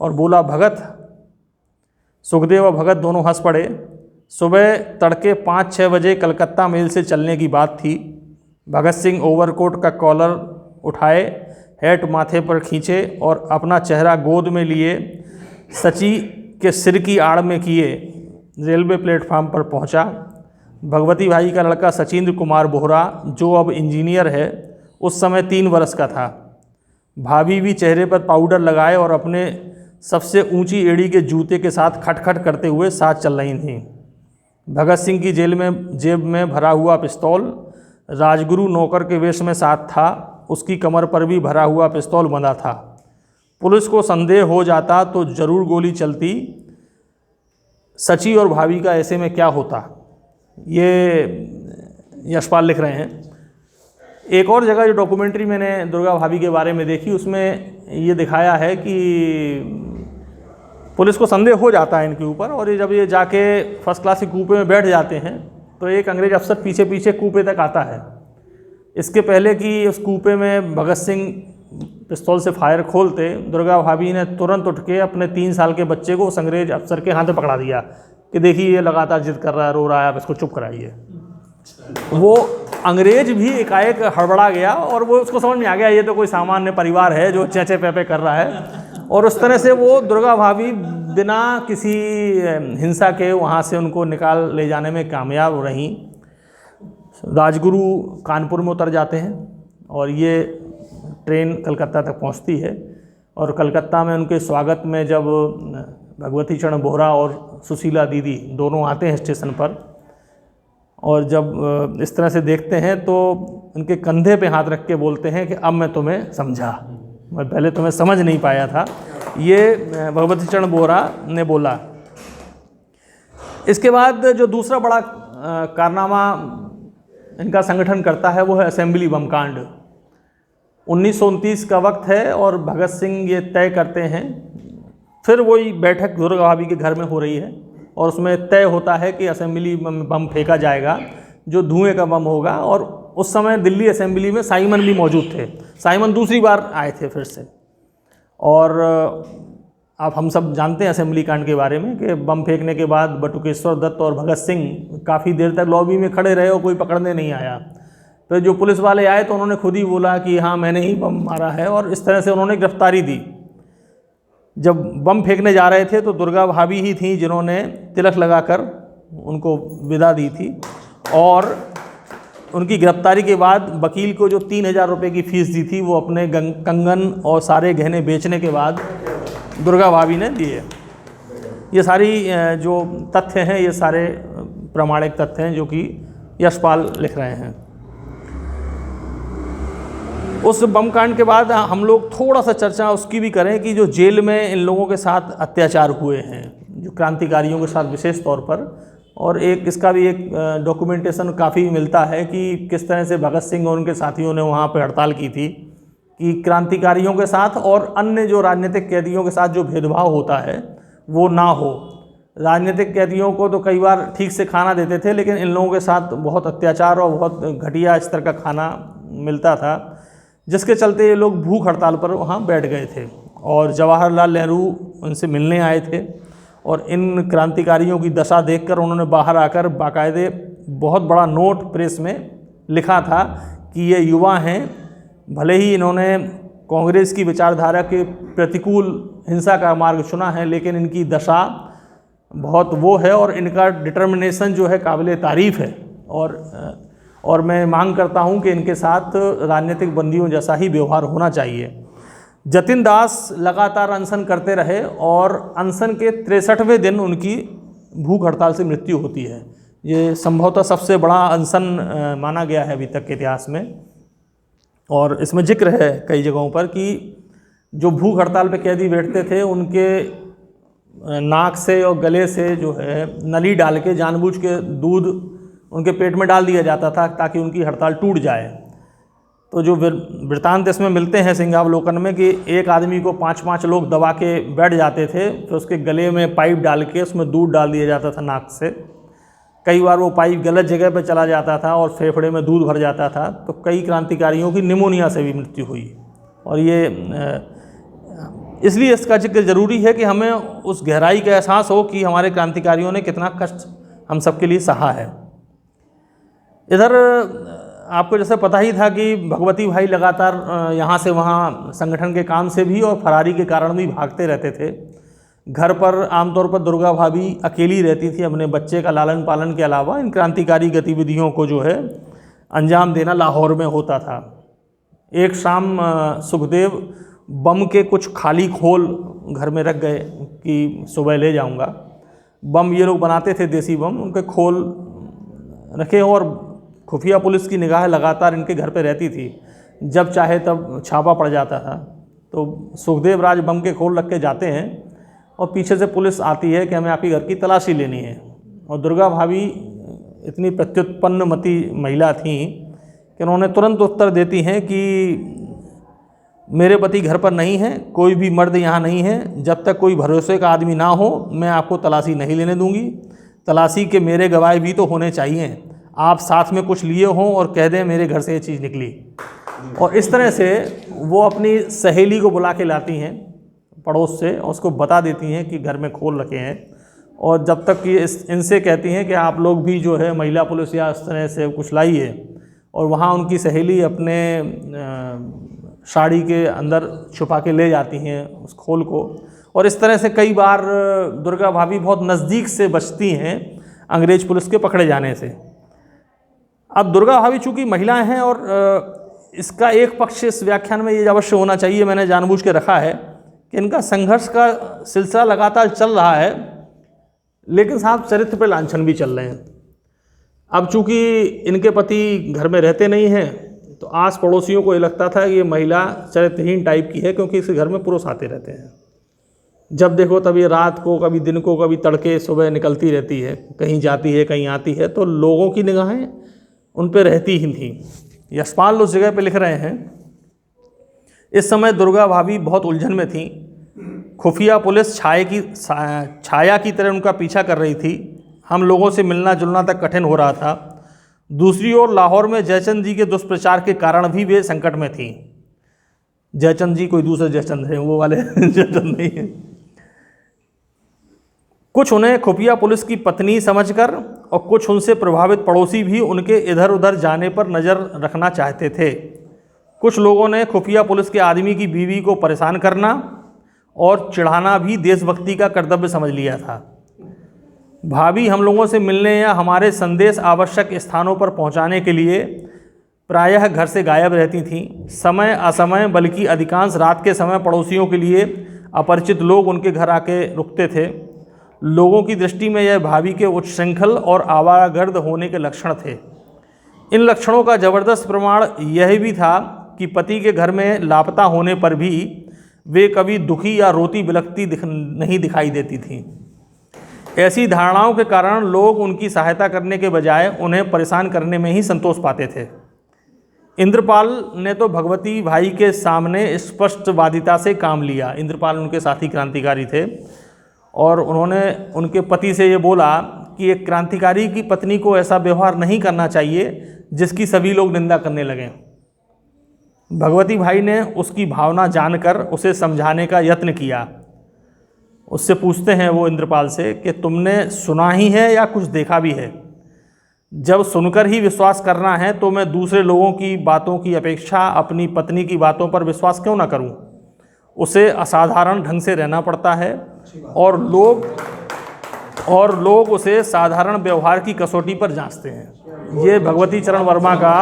S1: और बोला, भगत। सुखदेव और भगत दोनों हंस पड़े। सुबह तड़के 5-6 बजे कलकत्ता मेल से चलने की बात थी। भगत सिंह ओवरकोट का कॉलर उठाए, हैट माथे पर खींचे और अपना चेहरा गोद में लिए सची के सिर की आड़ में किए रेलवे प्लेटफार्म पर पहुंचा। भगवती भाई का लड़का सचिंद्र कुमार बोहरा, जो अब इंजीनियर है, उस समय 3 वर्ष का था। भाभी भी चेहरे पर पाउडर लगाए और अपने सबसे ऊंची एड़ी के जूते के साथ खटखट करते हुए साथ चल रही थीं। भगत सिंह की जेब में भरा हुआ पिस्तौल, राजगुरु नौकर के वेश में साथ था, उसकी कमर पर भी भरा हुआ पिस्तौल बंधा था। पुलिस को संदेह हो जाता तो जरूर गोली चलती। सची और भाभी का ऐसे में क्या होता? ये यशपाल लिख रहे हैं। एक और जगह जो डॉक्यूमेंट्री मैंने दुर्गा भाभी के बारे में देखी, उसमें ये दिखाया है कि पुलिस को संदेह हो जाता है इनके ऊपर, और ये जब ये जाके फर्स्ट क्लास के कूपे में बैठ जाते हैं तो एक अंग्रेज अफसर पीछे पीछे कूपे तक आता है। इसके पहले कि उस कूपे में भगत सिंह पिस्तौल से फायर खोलते, दुर्गा भाभी ने तुरंत उठ के अपने 3 साल के बच्चे को उस अंग्रेज अफसर के हाथ में पकड़ा दिया कि देखिए ये लगातार जिद कर रहा है, रो रहा है, आप इसको चुप कराइए। वो अंग्रेज भी एकाएक हड़बड़ा गया और वो उसको समझ में आ गया ये तो कोई सामान्य परिवार है जो चेचे पेपे कर रहा है, और उस तरह से वो दुर्गा भाभी बिना किसी हिंसा के वहाँ से उनको निकाल ले जाने में कामयाब रहीं। राजगुरु कानपुर में उतर जाते हैं और ये ट्रेन कलकत्ता तक पहुंचती है, और कलकत्ता में उनके स्वागत में जब भगवती चरण बोहरा और सुशीला दीदी दोनों आते हैं स्टेशन पर, और जब इस तरह से देखते हैं तो उनके कंधे पे हाथ रख के बोलते हैं कि अब मैं तुम्हें समझा, मैं पहले तुम्हें समझ नहीं पाया था, ये भगवती चरण बोहरा ने बोला। इसके बाद जो दूसरा बड़ा कारनामा इनका संगठन करता है वो है असेंबली बम कांड। 1929 का वक्त है और भगत सिंह ये तय करते हैं, फिर वही बैठक दुर्गा भाभी के घर में हो रही है और उसमें तय होता है कि असेंबली में बम फेंका जाएगा जो धुएं का बम होगा। और उस समय दिल्ली असेंबली में साइमन भी मौजूद थे। साइमन दूसरी बार आए थे फिर से, और आप हम सब जानते हैं असेंबली कांड के बारे में कि बम फेंकने के बाद बटुकेश्वर दत्त और भगत सिंह काफ़ी देर तक लॉबी में खड़े रहे और कोई पकड़ने नहीं आया। फिर जो पुलिस वाले आए तो उन्होंने खुद ही बोला कि हाँ मैंने ही बम मारा है, और इस तरह से उन्होंने गिरफ्तारी दी। जब बम फेंकने जा रहे थे तो दुर्गा भाभी ही थी जिन्होंने तिलक लगाकर उनको विदा दी थी, और उनकी गिरफ्तारी के बाद वकील को जो 3000 रुपये की फ़ीस दी थी वो अपने कंगन और सारे गहने बेचने के बाद दुर्गा भाभी ने दिए। ये सारी जो तथ्य हैं ये सारे प्रामाणिक तथ्य हैं जो कि यशपाल लिख रहे हैं। उस बम कांड के बाद हम लोग थोड़ा सा चर्चा उसकी भी करें कि जो जेल में इन लोगों के साथ अत्याचार हुए हैं, जो क्रांतिकारियों के साथ विशेष तौर पर, और एक इसका भी एक डॉक्यूमेंटेशन काफ़ी मिलता है कि किस तरह से भगत सिंह और उनके साथियों ने वहाँ पर हड़ताल की थी कि क्रांतिकारियों के साथ और अन्य जो राजनीतिक कैदियों के साथ जो भेदभाव होता है वो ना हो। राजनीतिक कैदियों को तो कई बार ठीक से खाना देते थे, लेकिन इन लोगों के साथ बहुत अत्याचार और बहुत घटिया स्तर का खाना मिलता था, जिसके चलते ये लोग भूख हड़ताल पर वहाँ बैठ गए थे। और जवाहरलाल नेहरू उनसे मिलने आए थे और इन क्रांतिकारियों की दशा देखकर उन्होंने बाहर आकर बाकायदे बहुत बड़ा नोट प्रेस में लिखा था कि ये युवा हैं, भले ही इन्होंने कांग्रेस की विचारधारा के प्रतिकूल हिंसा का मार्ग चुना है, लेकिन इनकी दशा बहुत वो है और इनका डिटर्मिनेशन जो है काबिल तारीफ़ है। और मैं मांग करता हूं कि इनके साथ राजनीतिक बंदियों जैसा ही व्यवहार होना चाहिए। जतिन दास लगातार अनशन करते रहे और अनशन के 63वें दिन उनकी भूख हड़ताल से मृत्यु होती है। ये संभवतः सबसे बड़ा अनशन माना गया है अभी तक के इतिहास में। और इसमें जिक्र है कई जगहों पर कि जो भूख हड़ताल पे कैदी बैठते थे उनके नाक से और गले से जो है नली डाल के जानबूझ के दूध उनके पेट में डाल दिया जाता था ताकि उनकी हड़ताल टूट जाए। तो जो वृत्तांत इसमें मिलते हैं सिंहावलोकन में कि एक आदमी को 5-5 लोग दबा के बैठ जाते थे, फिर उसके गले में पाइप डाल के उसमें दूध डाल दिया जाता था नाक से। कई बार वो पाइप गलत जगह पर चला जाता था और फेफड़े में दूध भर जाता था, तो कई क्रांतिकारियों की निमोनिया से भी मृत्यु हुई। और ये इसलिए इसका जिक्र ज़रूरी है कि हमें उस गहराई का एहसास हो कि हमारे क्रांतिकारियों ने कितना कष्ट हम सबके लिए सहा है। इधर आपको जैसे पता ही था कि भगवती भाई लगातार यहाँ से वहाँ संगठन के काम से भी और फरारी के कारण भी भागते रहते थे। घर पर आमतौर पर दुर्गा भाभी अकेली रहती थी, अपने बच्चे का लालन पालन के अलावा इन क्रांतिकारी गतिविधियों को जो है अंजाम देना लाहौर में होता था। एक शाम सुखदेव बम के कुछ खाली खोल घर में रख गए कि सुबह ले जाऊंगा। बम ये लोग बनाते थे, देसी बम, उनके खोल रखे और खुफिया पुलिस की निगाह लगातार इनके घर पे रहती थी। जब चाहे तब छापा पड़ जाता था। तो सुखदेव राज बम के खोल रख के जाते हैं और पीछे से पुलिस आती है कि हमें आपकी घर की तलाशी लेनी है। और दुर्गा भाभी इतनी प्रत्युत्पन्नमती महिला थीं कि उन्होंने तुरंत उत्तर देती हैं कि मेरे पति घर पर नहीं है, कोई भी मर्द यहाँ नहीं है, जब तक कोई भरोसे का आदमी ना हो मैं आपको तलाशी नहीं लेने दूंगी। तलाशी के मेरे गवाह भी तो होने चाहिए, आप साथ में कुछ लिए हों और कह दें मेरे घर से ये चीज़ निकली। और इस तरह से वो अपनी सहेली को बुला के लाती हैं पड़ोस से और उसको बता देती हैं कि घर में खोल रखे हैं। और जब तक ये इनसे कहती हैं कि आप लोग भी जो है महिला पुलिस या इस तरह से कुछ लाइए, और वहाँ उनकी सहेली अपने साड़ी के अंदर छुपा के ले जाती हैं उस खोल को। और इस तरह से कई बार दुर्गा भाभी बहुत नज़दीक से बचती हैं अंग्रेज पुलिस के पकड़े जाने से। अब दुर्गा भाभी चूँकि महिलाएं हैं और इसका एक पक्ष इस व्याख्यान में ये अवश्य होना चाहिए, मैंने जानबूझ के रखा है कि इनका संघर्ष का सिलसिला लगातार चल रहा है, लेकिन साहब चरित्र पर लांछन भी चल रहे हैं। अब चूँकि इनके पति घर में रहते नहीं हैं तो आस पड़ोसियों को ये लगता था कि ये महिला चरित्रहीन टाइप की है, क्योंकि इसके घर में पुरुष आते रहते हैं। जब देखो तब ये रात को, कभी दिन को, कभी तड़के सुबह निकलती रहती है, कहीं जाती है कहीं आती है, तो लोगों की निगाहें उन पर रहती ही थी। यशपाल उस जगह पे लिख रहे हैं, इस समय दुर्गा भाभी बहुत उलझन में थी। खुफिया पुलिस छाया की तरह उनका पीछा कर रही थी। हम लोगों से मिलना जुलना तक कठिन हो रहा था। दूसरी ओर लाहौर में जयचंद जी के दुष्प्रचार के कारण भी वे संकट में थीं। जयचंद जी कोई दूसरे जयचंद हैं, वो वाले जयचंद नहीं हैं। कुछ उन्हें खुफिया पुलिस की पत्नी समझकर और कुछ उनसे प्रभावित पड़ोसी भी उनके इधर उधर जाने पर नज़र रखना चाहते थे। कुछ लोगों ने खुफिया पुलिस के आदमी की बीवी को परेशान करना और चिढ़ाना भी देशभक्ति का कर्तव्य समझ लिया था। भाभी हम लोगों से मिलने या हमारे संदेश आवश्यक स्थानों पर पहुंचाने के लिए प्रायः घर से गायब रहती थीं। समय असमय बल्कि अधिकांश रात के समय पड़ोसियों के लिए अपरिचित लोग उनके घर आके रुकते थे। लोगों की दृष्टि में यह भाभी के उच्छृंखल और आवारागर्द होने के लक्षण थे। इन लक्षणों का जबरदस्त प्रमाण यह भी था कि पति के घर में लापता होने पर भी वे कभी दुखी या रोती बिलखती नहीं दिखाई देती थीं। ऐसी धारणाओं के कारण लोग उनकी सहायता करने के बजाय उन्हें परेशान करने में ही संतोष पाते थे। इंद्रपाल ने तो भगवती भाई के सामने स्पष्टवादिता से काम लिया। इंद्रपाल उनके साथी क्रांतिकारी थे और उन्होंने उनके पति से ये बोला कि एक क्रांतिकारी की पत्नी को ऐसा व्यवहार नहीं करना चाहिए जिसकी सभी लोग निंदा करने लगें। भगवती भाई ने उसकी भावना जानकर उसे समझाने का यत्न किया। उससे पूछते हैं वो इंद्रपाल से कि तुमने सुना ही है या कुछ देखा भी है? जब सुनकर ही विश्वास करना है तो मैं दूसरे लोगों की बातों की अपेक्षा अपनी पत्नी की बातों पर विश्वास क्यों ना करूं? उसे असाधारण ढंग से रहना पड़ता है और लोग उसे साधारण व्यवहार की कसौटी पर जांचते हैं। ये भगवती चरण वर्मा का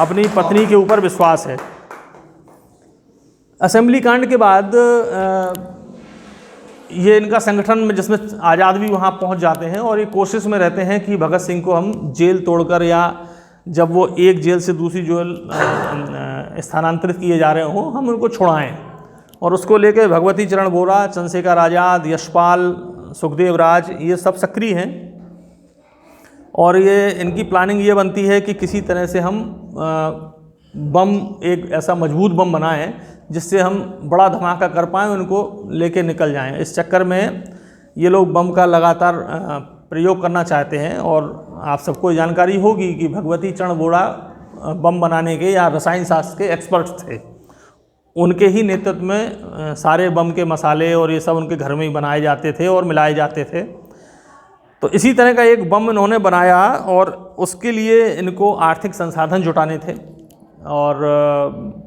S1: अपनी पत्नी के ऊपर विश्वास है। असेंबली कांड के बाद ये इनका संगठन में, जिसमें आज़ाद भी वहाँ पहुँच जाते हैं और ये कोशिश में रहते हैं कि भगत सिंह को हम जेल तोड़कर, या जब वो एक जेल से दूसरी जेल स्थानांतरित किए जा रहे हों, हम उनको छुड़ाएं। और उसको लेकर भगवती चरण बोरा, चंद्रशेखर आज़ाद, यशपाल, सुखदेव राज, ये सब सक्रिय हैं। और ये इनकी प्लानिंग ये बनती है कि किसी तरह से हम बम, एक ऐसा मजबूत बम बनाएं जिससे हम बड़ा धमाका कर पाएँ, उनको लेके निकल जाएं। इस चक्कर में ये लोग बम का लगातार प्रयोग करना चाहते हैं। और आप सबको जानकारी होगी कि भगवती चरण बोरा बम बनाने के या रसायन शास्त्र के एक्सपर्ट थे। उनके ही नेतृत्व में सारे बम के मसाले और ये सब उनके घर में ही बनाए जाते थे और मिलाए जाते थे। तो इसी तरह का एक बम इन्होंने बनाया और उसके लिए इनको आर्थिक संसाधन जुटाने थे। और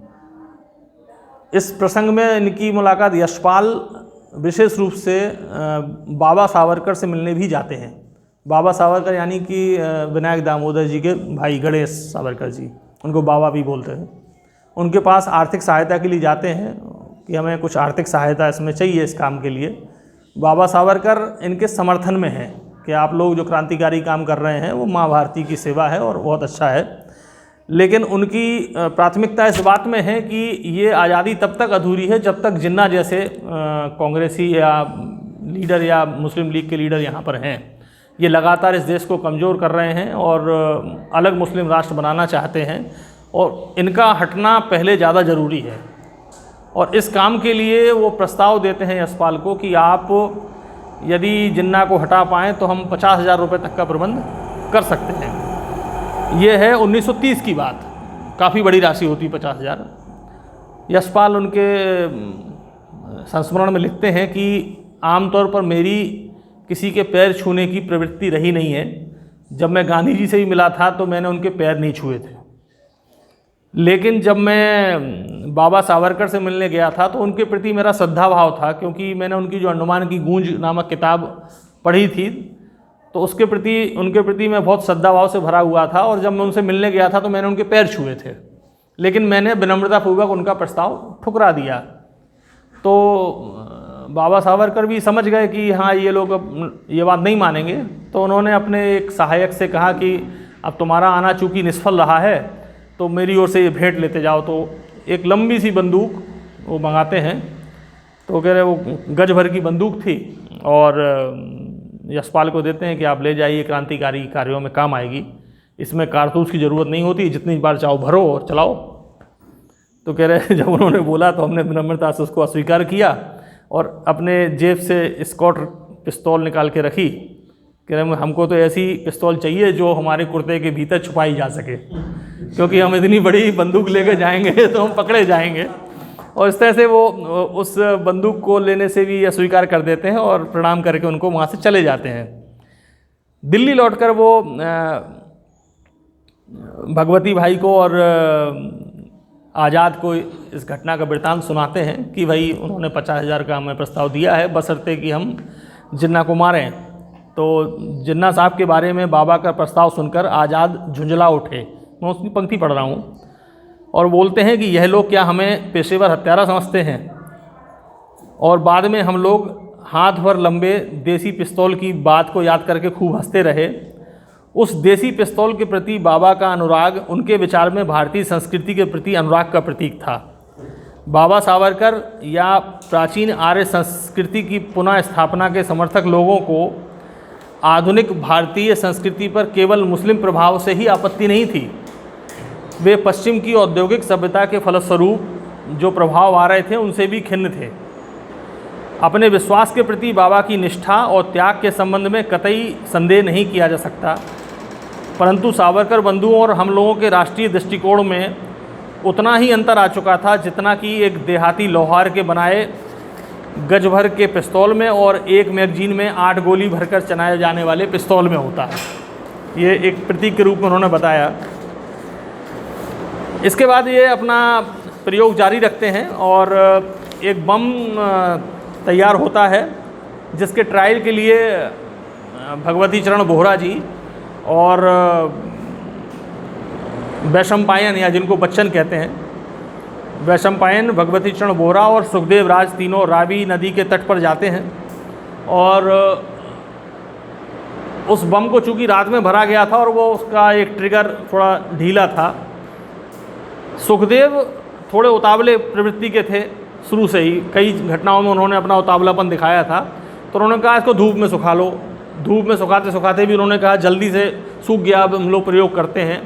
S1: इस प्रसंग में इनकी मुलाकात यशपाल विशेष रूप से बाबा सावरकर से मिलने भी जाते हैं। बाबा सावरकर यानी कि विनायक दामोदर जी के भाई गणेश सावरकर जी, उनको बाबा भी बोलते हैं। उनके पास आर्थिक सहायता के लिए जाते हैं कि हमें कुछ आर्थिक सहायता इसमें चाहिए इस काम के लिए। बाबा सावरकर इनके समर्थन में हैं कि आप लोग जो क्रांतिकारी काम कर रहे हैं वो माँ भारती की सेवा है और बहुत अच्छा है। लेकिन उनकी प्राथमिकता इस बात में है कि ये आज़ादी तब तक अधूरी है जब तक जिन्ना जैसे कांग्रेसी या लीडर या मुस्लिम लीग के लीडर यहाँ पर हैं। ये लगातार इस देश को कमज़ोर कर रहे हैं और अलग मुस्लिम राष्ट्र बनाना चाहते हैं और इनका हटना पहले ज़्यादा ज़रूरी है। और इस काम के लिए वो प्रस्ताव देते हैं यशपाल को कि आप यदि जिन्ना को हटा पाएँ तो हम 50,000 रुपये तक का प्रबंध कर सकते हैं। ये है 1930 की बात, काफ़ी बड़ी राशि होती 50,000। यशपाल उनके संस्मरण में लिखते हैं कि आमतौर पर मेरी किसी के पैर छूने की प्रवृत्ति रही नहीं है। जब मैं गांधी जी से भी मिला था तो मैंने उनके पैर नहीं छुए थे, लेकिन जब मैं बाबा सावरकर से मिलने गया था तो उनके प्रति मेरा श्रद्धा भाव था, क्योंकि मैंने उनकी जो अंडमान की गूंज नामक किताब पढ़ी थी तो उसके प्रति, उनके प्रति मैं बहुत श्रद्धा भाव से भरा हुआ था। और जब मैं उनसे मिलने गया था तो मैंने उनके पैर छुए थे, लेकिन मैंने विनम्रतापूर्वक उनका प्रस्ताव ठुकरा दिया। तो बाबा सावरकर भी समझ गए कि हाँ ये लोग अब ये बात नहीं मानेंगे। तो उन्होंने अपने एक सहायक से कहा कि अब तुम्हारा आना चूँकि निष्फल रहा है तो मेरी ओर से ये भेंट लेते जाओ। तो एक लंबी सी बंदूक वो मंगाते हैं। तो कह रहे वो गज भर की बंदूक थी और यशपाल को देते हैं कि आप ले जाइए, क्रांतिकारी कार्यों में काम आएगी, इसमें कारतूस की ज़रूरत नहीं होती, जितनी बार चाहो भरो और चलाओ। तो कह रहे जब उन्होंने बोला तो हमने विनम्रता से उसको अस्वीकार किया और अपने जेब से स्कॉट पिस्तौल निकाल के रखी। कह रहे हमको तो ऐसी पिस्तौल चाहिए जो हमारे कुर्ते के भीतर छुपाई जा सके, क्योंकि हम इतनी बड़ी बंदूक लेकर जाएंगे तो हम पकड़े जाएंगे। और इस तरह से वो उस बंदूक को लेने से भी अस्वीकार कर देते हैं और प्रणाम करके उनको वहाँ से चले जाते हैं। दिल्ली लौटकर वो भगवती भाई को और आज़ाद को इस घटना का वृत्तांत सुनाते हैं कि भाई उन्होंने 50,000 का हमें प्रस्ताव दिया है बशर्ते कि हम जिन्ना को मारें। तो जिन्ना साहब के बारे में बाबा का प्रस्ताव सुनकर आज़ाद झुंझला उठे। मैं उसकी पंक्ति पढ़ रहा हूँ। और बोलते हैं कि यह लोग क्या हमें पेशेवर हत्यारा समझते हैं? और बाद में हम लोग हाथ भर लंबे देसी पिस्तौल की बात को याद करके खूब हंसते रहे। उस देसी पिस्तौल के प्रति बाबा का अनुराग उनके विचार में भारतीय संस्कृति के प्रति अनुराग का प्रतीक था। बाबा सावरकर या प्राचीन आर्य संस्कृति की पुनः स्थापना के समर्थक लोगों को आधुनिक भारतीय संस्कृति पर केवल मुस्लिम प्रभाव से ही आपत्ति नहीं थी, वे पश्चिम की औद्योगिक सभ्यता के फलस्वरूप जो प्रभाव आ रहे थे उनसे भी खिन्न थे। अपने विश्वास के प्रति बाबा की निष्ठा और त्याग के संबंध में कतई संदेह नहीं किया जा सकता, परंतु सावरकर बंधुओं और हम लोगों के राष्ट्रीय दृष्टिकोण में उतना ही अंतर आ चुका था जितना कि एक देहाती लोहार के बनाए गज भर के पिस्तौल में और एक मैगजीन में 8 गोली भरकर चलाए जाने वाले पिस्तौल में होता है। ये एक प्रतीक के रूप में उन्होंने बताया। इसके बाद ये अपना प्रयोग जारी रखते हैं और एक बम तैयार होता है जिसके ट्रायल के लिए भगवती चरण बोहरा जी और वैशंपायन, या जिनको बच्चन कहते हैं, वैशंपायन, भगवती चरण बोहरा और सुखदेव राज तीनों रावी नदी के तट पर जाते हैं। और उस बम को चूँकि रात में भरा गया था और वो उसका एक ट्रिगर थोड़ा ढीला था। सुखदेव थोड़े उतावले प्रवृत्ति के थे शुरू से ही, कई घटनाओं में उन्होंने अपना उतावलापन दिखाया था। तो उन्होंने कहा इसको धूप में सुखा लो। धूप में सुखाते सुखाते भी उन्होंने कहा जल्दी से सूख गया, अब हम लोग प्रयोग करते हैं।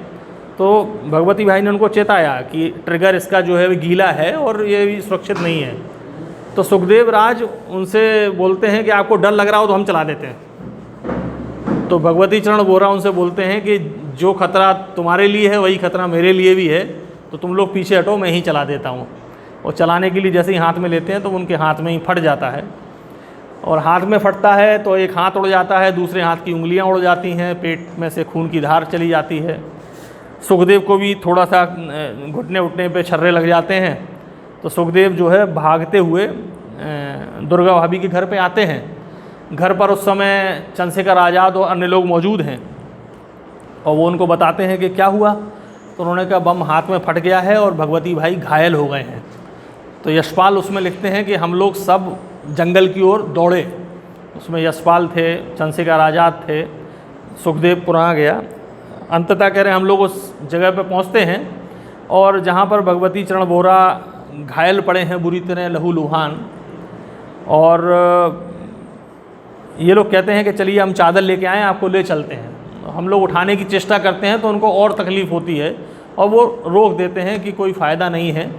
S1: तो भगवती भाई ने उनको चेताया कि ट्रिगर इसका जो है वो गीला है और ये भी सुरक्षित नहीं है। तो सुखदेव राज उनसे बोलते हैं कि आपको डर लग रहा हो तो हम चला देते हैं। तो भगवती चरण बोहरा उनसे बोलते हैं कि जो खतरा तुम्हारे लिए है वही खतरा मेरे लिए भी है, तो तुम लोग पीछे हटो, मैं ही चला देता हूँ। और चलाने के लिए जैसे ही हाथ में लेते हैं तो उनके हाथ में ही फट जाता है। और हाथ में फटता है तो एक हाथ उड़ जाता है, दूसरे हाथ की उंगलियां उड़ जाती हैं, पेट में से खून की धार चली जाती है। सुखदेव को भी थोड़ा सा घुटने उठने पे छर्रे लग जाते हैं। तो सुखदेव जो है भागते हुए दुर्गा भाभी के घर पे आते हैं। घर पर उस समय चंद्रशेखर आज़ाद और अन्य लोग मौजूद हैं और वो उनको बताते हैं कि क्या हुआ। तो उन्होंने कहा बम हाथ में फट गया है और भगवती भाई घायल हो गए हैं। तो यशपाल उसमें लिखते हैं कि हम लोग सब जंगल की ओर दौड़े। उसमें यशपाल थे, चंद्रशेखर आज़ाद थे, सुखदेव पुराना गया। अंततः कह रहे हैं हम लोग उस जगह पर पहुंचते हैं और जहां पर भगवती चरण बोहरा घायल पड़े हैं बुरी तरह, लहूलुहान। और ये लोग कहते हैं कि चलिए हम चादर लेके आएँ, आपको ले चलते हैं। हम लोग उठाने की चेष्टा करते हैं तो उनको और तकलीफ़ होती है और वो रोक देते हैं कि कोई फ़ायदा नहीं है,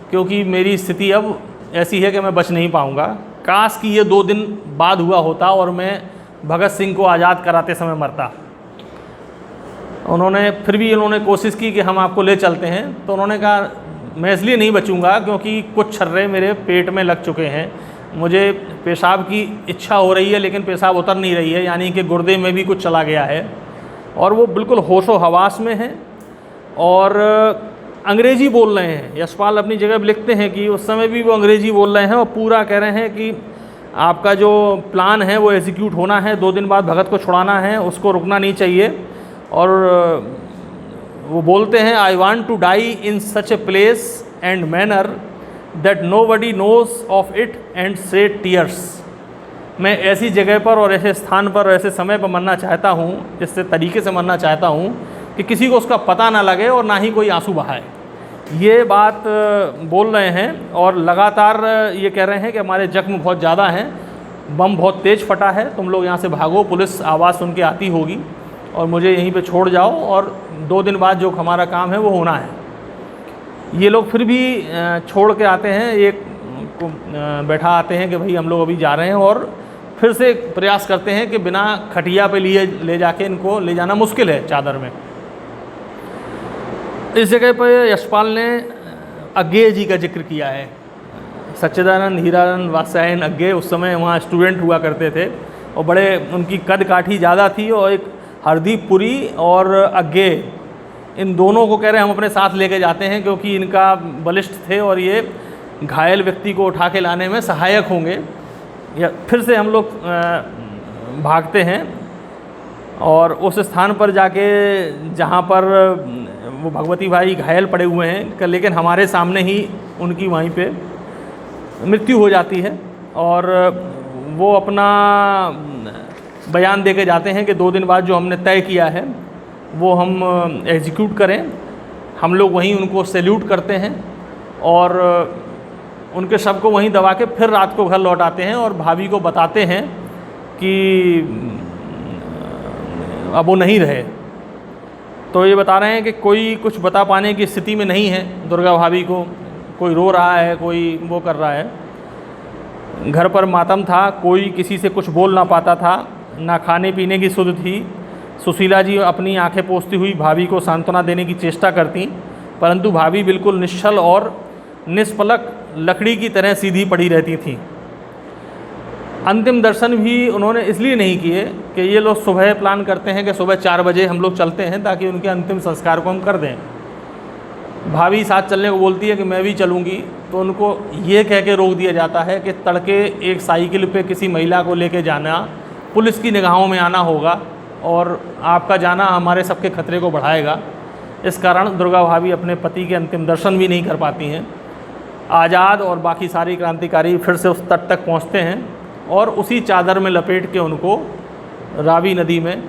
S1: क्योंकि मेरी स्थिति अब ऐसी है कि मैं बच नहीं पाऊँगा। काश कि ये 2 दिन बाद हुआ होता और मैं भगत सिंह को आज़ाद कराते समय मरता। उन्होंने कोशिश की कि हम आपको ले चलते हैं। तो उन्होंने कहा मैं इसलिए नहीं बचूंगा क्योंकि कुछ छर्रे मेरे पेट में लग चुके हैं, मुझे पेशाब की इच्छा हो रही है लेकिन पेशाब उतर नहीं रही है, यानी कि गुर्दे में भी कुछ चला गया है। और वो बिल्कुल होशो हवास में हैं और अंग्रेज़ी बोल रहे हैं। यशपाल अपनी जगह पर लिखते हैं कि उस समय भी वो अंग्रेज़ी बोल रहे हैं और पूरा कह रहे हैं कि आपका जो प्लान है वो एग्जीक्यूट होना है, 2 दिन बाद भगत को छुड़ाना है, उसको रुकना नहीं चाहिए। और वो बोलते हैं I want to die in such a place and manner that nobody knows of it and shed tears. मैं ऐसी जगह पर और ऐसे स्थान पर और ऐसे समय पर मरना चाहता हूँ, इस तरीके से मरना चाहता हूँ कि किसी को उसका पता ना लगे और ना ही कोई आंसू बहाए। ये बात बोल रहे हैं और लगातार ये कह रहे हैं कि हमारे जख्म बहुत ज़्यादा हैं, बम बहुत तेज़ फटा है, तुम लोग यहाँ से भागो, पुलिस आवाज़ सुन के आती होगी और मुझे यहीं पे छोड़ जाओ और 2 दिन बाद जो हमारा काम है वो होना है। ये लोग फिर भी छोड़ के आते हैं, एक को बैठा आते हैं कि भाई हम लोग अभी जा रहे हैं, और फिर से प्रयास करते हैं कि बिना खटिया पे ले जाके इनको ले जाना मुश्किल है चादर में। इस जगह पर यशपाल ने अज्ञेय जी का जिक्र किया है। सच्चिदानंद हीरानंद वात्स्यायन अज्ञेय उस समय वहाँ स्टूडेंट हुआ करते थे और बड़े उनकी कद काठी ज़्यादा थी। और एक हरदीप पुरी और अज्ञेय, इन दोनों को कह रहे हैं हम अपने साथ लेके जाते हैं क्योंकि इनका बलिष्ठ थे और ये घायल व्यक्ति को उठा के लाने में सहायक होंगे। या फिर से हम लोग भागते हैं और उस स्थान पर जाके जहाँ पर वो भगवती भाई घायल पड़े हुए हैं, लेकिन हमारे सामने ही उनकी वहीं पे मृत्यु हो जाती है। और वो अपना बयान दे के जाते हैं कि 2 दिन बाद जो हमने तय किया है वो हम एग्जीक्यूट करें। हम लोग वहीं उनको सैल्यूट करते हैं और उनके शव को वहीं दबा के फिर रात को घर लौट आते हैं और भाभी को बताते हैं कि अब वो नहीं रहे। तो ये बता रहे हैं कि कोई कुछ बता पाने की स्थिति में नहीं है दुर्गा भाभी को, कोई रो रहा है, कोई वो कर रहा है। घर पर मातम था, कोई किसी से कुछ बोल ना पाता था, ना खाने पीने की सुध थी। सुशीला जी अपनी आंखें पोंछती हुई भाभी को सांत्वना देने की चेष्टा करती, परंतु भाभी बिल्कुल निश्चल और निष्पलक लकड़ी की तरह सीधी पड़ी रहती थी। अंतिम दर्शन भी उन्होंने इसलिए नहीं किए कि ये लोग सुबह प्लान करते हैं कि सुबह 4 बजे हम लोग चलते हैं ताकि उनके अंतिम संस्कार को हम कर दें। भाभी साथ चलने को बोलती है कि मैं भी चलूँगी, तो उनको ये कह के रोक दिया जाता है कि तड़के एक साइकिल पे किसी महिला को लेके जाना पुलिस की निगाहों में आना होगा और आपका जाना हमारे सबके खतरे को बढ़ाएगा। इस कारण दुर्गा भाभी अपने पति के अंतिम दर्शन भी नहीं कर पाती हैं। आज़ाद और बाकी सारी क्रांतिकारी फिर से उस तट तक पहुँचते हैं और उसी चादर में लपेट के उनको रावी नदी में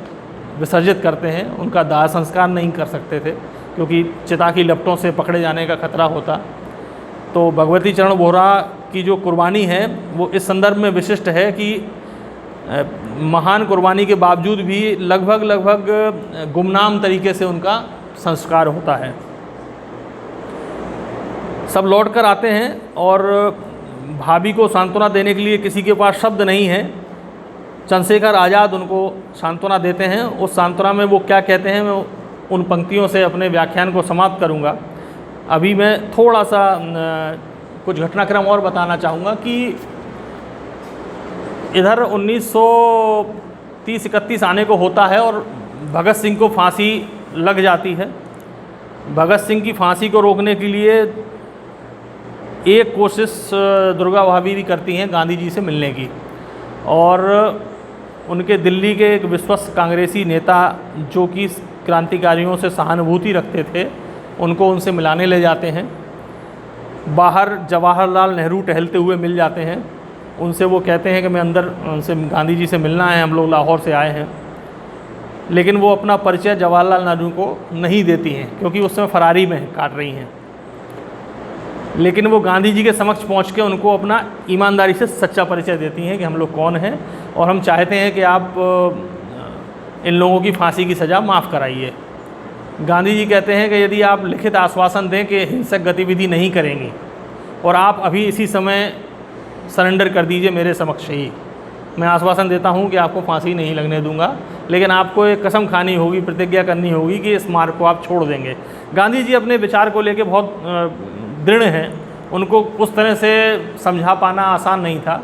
S1: विसर्जित करते हैं। उनका दाह संस्कार नहीं कर सकते थे क्योंकि चिता की लपटों से पकड़े जाने का खतरा होता। तो भगवती चरण बोहरा की जो कुर्बानी है वो इस संदर्भ में विशिष्ट है कि महान कुर्बानी के बावजूद भी लगभग गुमनाम तरीके से उनका संस्कार होता है। सब लौट कर आते हैं और भाभी को सांत्वना देने के लिए किसी के पास शब्द नहीं है। चंद्रशेखर आज़ाद उनको सांत्वना देते हैं। उस सांत्वना में वो क्या कहते हैं मैं उन पंक्तियों से अपने व्याख्यान को समाप्त करूंगा। अभी मैं थोड़ा सा कुछ घटनाक्रम और बताना चाहूँगा कि इधर 1930-31 आने को होता है और भगत सिंह को फांसी लग जाती है। भगत सिंह की फांसी को रोकने के लिए एक कोशिश दुर्गा भाभी भी करती हैं गांधी जी से मिलने की, और उनके दिल्ली के एक विश्वस्त कांग्रेसी नेता जो कि क्रांतिकारियों से सहानुभूति रखते थे उनको उनसे मिलाने ले जाते हैं। बाहर जवाहरलाल नेहरू टहलते हुए मिल जाते हैं। उनसे वो कहते हैं कि मैं अंदर उनसे गांधी जी से मिलना है, हम लोग लाहौर से आए हैं। लेकिन वो अपना परिचय जवाहरलाल नेहरू को नहीं देती हैं क्योंकि उस समय फरारी में काट रही हैं। लेकिन वो गांधी जी के समक्ष पहुंच के उनको अपना ईमानदारी से सच्चा परिचय देती हैं कि हम लोग कौन हैं और हम चाहते हैं कि आप इन लोगों की फांसी की सज़ा माफ़ कराइए। गांधी जी कहते हैं कि यदि आप लिखित आश्वासन दें कि हिंसक गतिविधि नहीं करेंगी और आप अभी इसी समय सरेंडर कर दीजिए मेरे समक्ष ही, मैं आश्वासन देता हूं कि आपको फांसी नहीं लगने दूंगा, लेकिन आपको एक कसम खानी होगी, प्रतिज्ञा करनी होगी कि इस मार्ग को आप छोड़ देंगे। गांधी जी अपने विचार को लेकर बहुत दृढ़ हैं, उनको उस तरह से समझा पाना आसान नहीं था।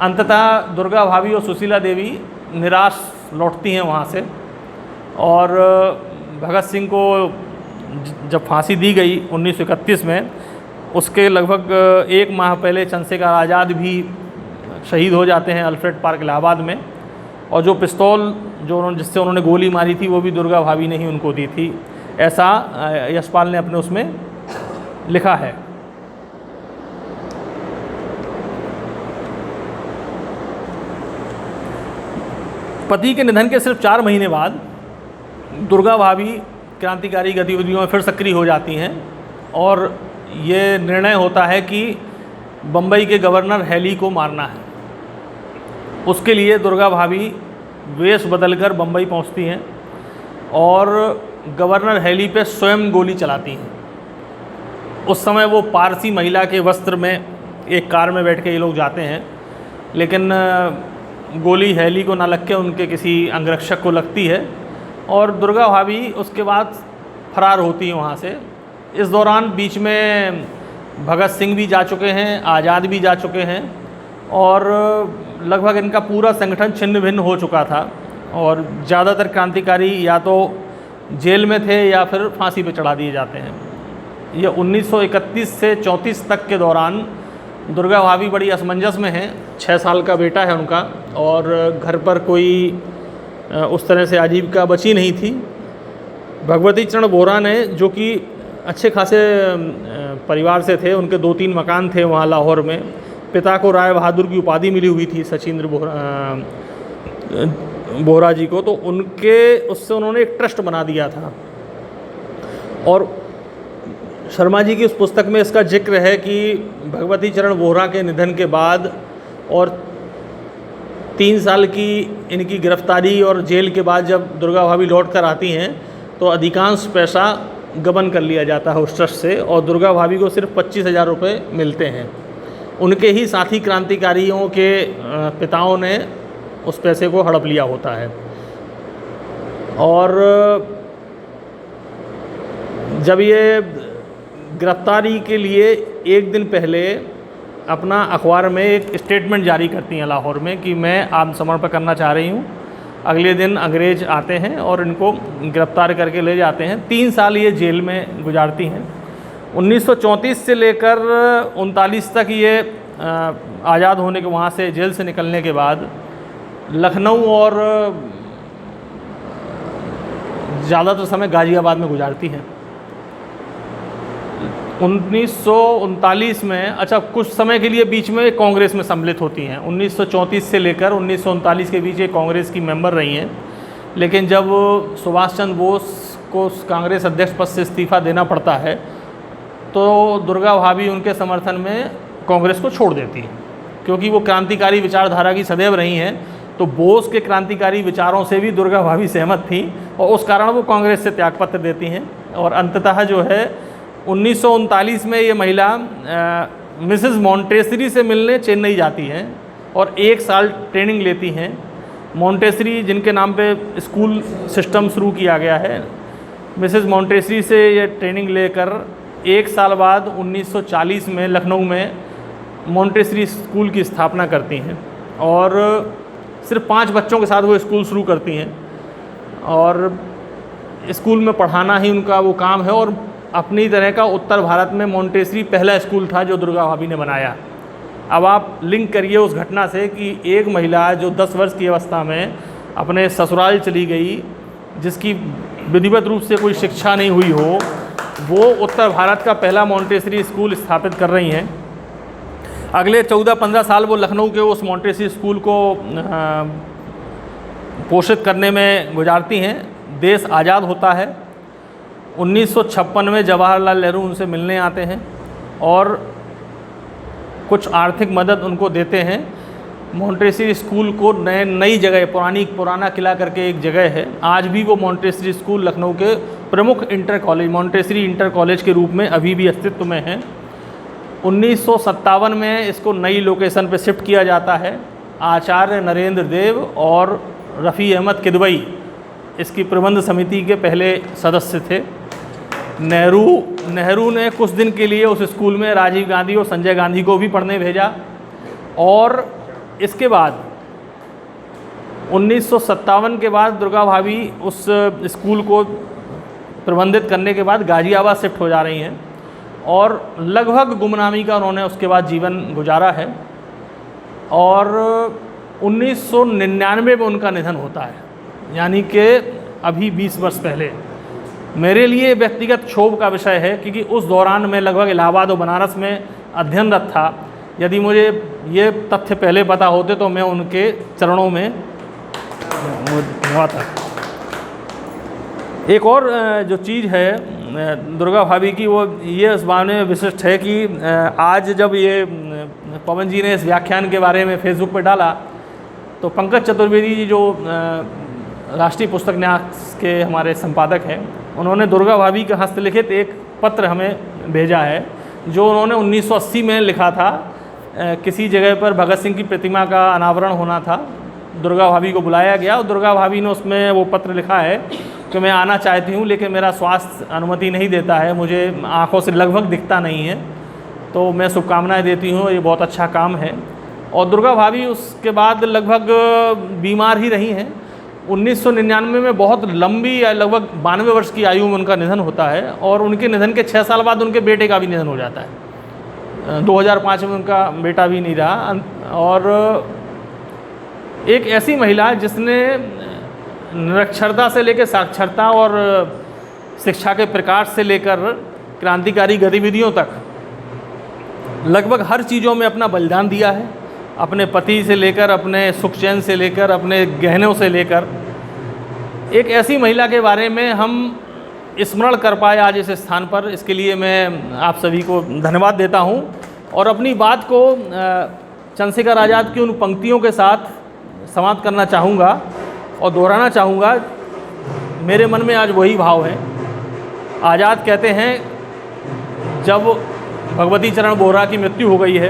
S1: अंततः दुर्गा भाभी और सुशीला देवी निराश लौटती हैं वहाँ से, और भगत सिंह को जब फांसी दी गई 1931 में, उसके लगभग 1 माह पहले चंद्रशेखर आज़ाद भी शहीद हो जाते हैं अल्फ्रेड पार्क इलाहाबाद में, और जो पिस्तौल जिससे उन्होंने गोली मारी थी वो भी दुर्गा भाभी ने ही उनको दी थी, ऐसा यशपाल ने अपने उसमें लिखा है। पति के निधन के सिर्फ 4 महीने बाद दुर्गा भाभी क्रांतिकारी गतिविधियों में फिर सक्रिय हो जाती हैं और ये निर्णय होता है कि बम्बई के गवर्नर हैली को मारना है। उसके लिए दुर्गा भाभी वेश बदलकर बम्बई पहुंचती हैं और गवर्नर हैली पे स्वयं गोली चलाती हैं। उस समय वो पारसी महिला के वस्त्र में एक कार में बैठ के ये लोग जाते हैं, लेकिन गोली हैली को ना लग के उनके किसी अंगरक्षक को लगती है और दुर्गा भाभी उसके बाद फरार होती हैं वहाँ से। इस दौरान बीच में भगत सिंह भी जा चुके हैं, आज़ाद भी जा चुके हैं और लगभग इनका पूरा संगठन छिन्न भिन्न हो चुका था और ज़्यादातर क्रांतिकारी या तो जेल में थे या फिर फांसी पे चढ़ा दिए जाते हैं। ये 1931 से 34 तक के दौरान दुर्गा भाभी बड़ी असमंजस में हैं। 6 साल का बेटा है उनका और घर पर कोई उस तरह से आजीविका बची नहीं थी। भगवती चरण बोहरा ने, जो कि अच्छे खासे परिवार से थे, उनके 2-3 मकान थे वहाँ लाहौर में, पिता को राय बहादुर की उपाधि मिली हुई थी सचिंद्र बोहरा जी को, तो उससे उन्होंने एक ट्रस्ट बना दिया था। और शर्मा जी की उस पुस्तक में इसका जिक्र है कि भगवती चरण बोहरा के निधन के बाद और 3 साल की इनकी गिरफ्तारी और जेल के बाद जब दुर्गा भाभी लौट कर आती हैं तो अधिकांश पैसा गबन कर लिया जाता है उस ट्रस्ट से और दुर्गा भाभी को सिर्फ 25,000 रुपये मिलते हैं। उनके ही साथी क्रांतिकारियों के पिताओं ने उस पैसे को हड़प लिया होता है। और जब ये गिरफ्तारी के लिए एक दिन पहले अपना अखबार में एक स्टेटमेंट जारी करती हैं लाहौर में कि मैं आत्मसमर्पण करना चाह रही हूँ, अगले दिन अंग्रेज आते हैं और इनको गिरफ्तार करके ले जाते हैं। 3 साल ये जेल में गुजारती हैं। 1934 से लेकर 39 तक ये आज़ाद होने के वहाँ से जेल से निकलने के बाद लखनऊ और ज़्यादातर समय गाज़ियाबाद में गुजारती हैं। 1939 में अच्छा कुछ समय के लिए बीच में कांग्रेस में सम्मिलित होती हैं। 1934 से लेकर 1939 के बीच ये कांग्रेस की मेंबर रही हैं, लेकिन जब सुभाष चंद्र बोस को कांग्रेस अध्यक्ष पद से इस्तीफ़ा देना पड़ता है तो दुर्गा भाभी उनके समर्थन में कांग्रेस को छोड़ देती हैं, क्योंकि वो क्रांतिकारी विचारधारा की सदैव रही हैं। तो बोस के क्रांतिकारी विचारों से भी दुर्गा भाभी सहमत थी और उस कारण वो कांग्रेस से त्यागपत्र देती हैं। और अंततः जो है 1939 में ये महिला मिसेस मॉन्टेसरी से मिलने चेन्नई जाती हैं और 1 साल ट्रेनिंग लेती हैं। मॉन्टेसरी जिनके नाम पे स्कूल सिस्टम शुरू किया गया है, मिसेस मॉन्टेसरी से ये ट्रेनिंग लेकर 1 साल बाद 1940 में लखनऊ में मॉन्टेसरी स्कूल की स्थापना करती हैं और सिर्फ 5 बच्चों के साथ वो स्कूल शुरू करती हैं और स्कूल में पढ़ाना ही उनका वो काम है। और अपनी तरह का उत्तर भारत में मॉन्टेसरी पहला स्कूल था जो दुर्गा भाभी ने बनाया। अब आप लिंक करिए उस घटना से कि एक महिला जो 10 वर्ष की अवस्था में अपने ससुराल चली गई, जिसकी विधिवत रूप से कोई शिक्षा नहीं हुई हो, वो उत्तर भारत का पहला मॉन्टेसरी स्कूल स्थापित कर रही हैं। अगले 14-15 साल वो लखनऊ के उस मॉन्टेसरी स्कूल को पोषित करने में गुजारती हैं। देश आज़ाद होता है। 1956 में जवाहरलाल नेहरू उनसे मिलने आते हैं और कुछ आर्थिक मदद उनको देते हैं। मॉन्टेसरी स्कूल को नई जगह पुराना किला करके एक जगह है, आज भी वो मॉन्टेसरी स्कूल लखनऊ के प्रमुख inter college Montessori inter college के रूप में अभी भी अस्तित्व में है। 1957 में इसको नई लोकेशन पर शिफ्ट किया जाता है। आचार्य नरेंद्र देव और रफ़ी अहमद किदवई इसकी प्रबंध समिति के पहले सदस्य थे। नेहरू ने कुछ दिन के लिए उस स्कूल में राजीव गांधी और संजय गांधी को भी पढ़ने भेजा और इसके बाद 1957 के बाद दुर्गा भाभी उस स्कूल को प्रबंधित करने के बाद गाज़ियाबाद शिफ्ट हो जा रही हैं और लगभग गुमनामी का उन्होंने उसके बाद जीवन गुजारा है। और 1999 में उनका निधन होता है, यानी कि अभी 20 वर्ष पहले। मेरे लिए व्यक्तिगत क्षोभ का विषय है क्योंकि उस दौरान मैं लगभग इलाहाबाद और बनारस में अध्ययनरत था। यदि मुझे ये तथ्य पहले पता होते तो मैं उनके चरणों में हुआ था। एक और जो चीज़ है दुर्गा भाभी की, वो ये इस बारे में विशिष्ट है कि आज जब ये पवन जी ने इस व्याख्यान के बारे में फेसबुक पर डाला तो पंकज चतुर्वेदी जी जो राष्ट्रीय पुस्तक न्यास के हमारे संपादक हैं, उन्होंने दुर्गा भाभी का हस्तलिखित एक पत्र हमें भेजा है जो उन्होंने 1980 में लिखा था। किसी जगह पर भगत सिंह की प्रतिमा का अनावरण होना था, दुर्गा भाभी को बुलाया गया और दुर्गा भाभी ने उसमें वो पत्र लिखा है कि मैं आना चाहती हूँ लेकिन मेरा स्वास्थ्य अनुमति नहीं देता है, मुझे आँखों से लगभग दिखता नहीं है, तो मैं शुभकामनाएँ देती हूँ, ये बहुत अच्छा काम है। और दुर्गा भाभी उसके बाद लगभग बीमार ही रही हैं। 1999 में बहुत लंबी लगभग 92 वर्ष की आयु में उनका निधन होता है और उनके निधन के 6 साल बाद उनके बेटे का भी निधन हो जाता है। 2005 में उनका बेटा भी नहीं रहा। और एक ऐसी महिला जिसने निरक्षरता से लेकर साक्षरता और शिक्षा के प्रकाश से लेकर क्रांतिकारी गतिविधियों तक लगभग हर चीज़ों में अपना बलिदान दिया है, अपने पति से लेकर अपने सुख चैन से लेकर अपने गहनों से लेकर। एक ऐसी महिला के बारे में हम स्मरण कर पाए आज इस स्थान पर, इसके लिए मैं आप सभी को धन्यवाद देता हूं और अपनी बात को चंद्रशेखर आज़ाद की उन पंक्तियों के साथ समाप्त करना चाहूँगा और दोहराना चाहूँगा मेरे मन में आज वही भाव है। आज़ाद कहते हैं जब भगवती चरण बोहरा की मृत्यु हो गई है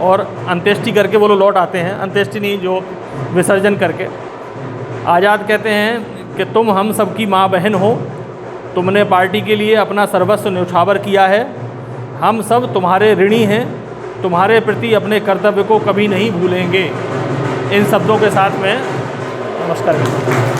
S1: और अंत्येष्टि करके वो लोग लौट आते हैं, अंत्येष्टि नहीं जो विसर्जन करके, आज़ाद कहते हैं कि तुम हम सबकी माँ बहन हो, तुमने पार्टी के लिए अपना सर्वस्व न्यौछावर किया है, हम सब तुम्हारे ऋणी हैं, तुम्हारे प्रति अपने कर्तव्य को कभी नहीं भूलेंगे। इन शब्दों के साथ मैं नमस्कार करता हूँ।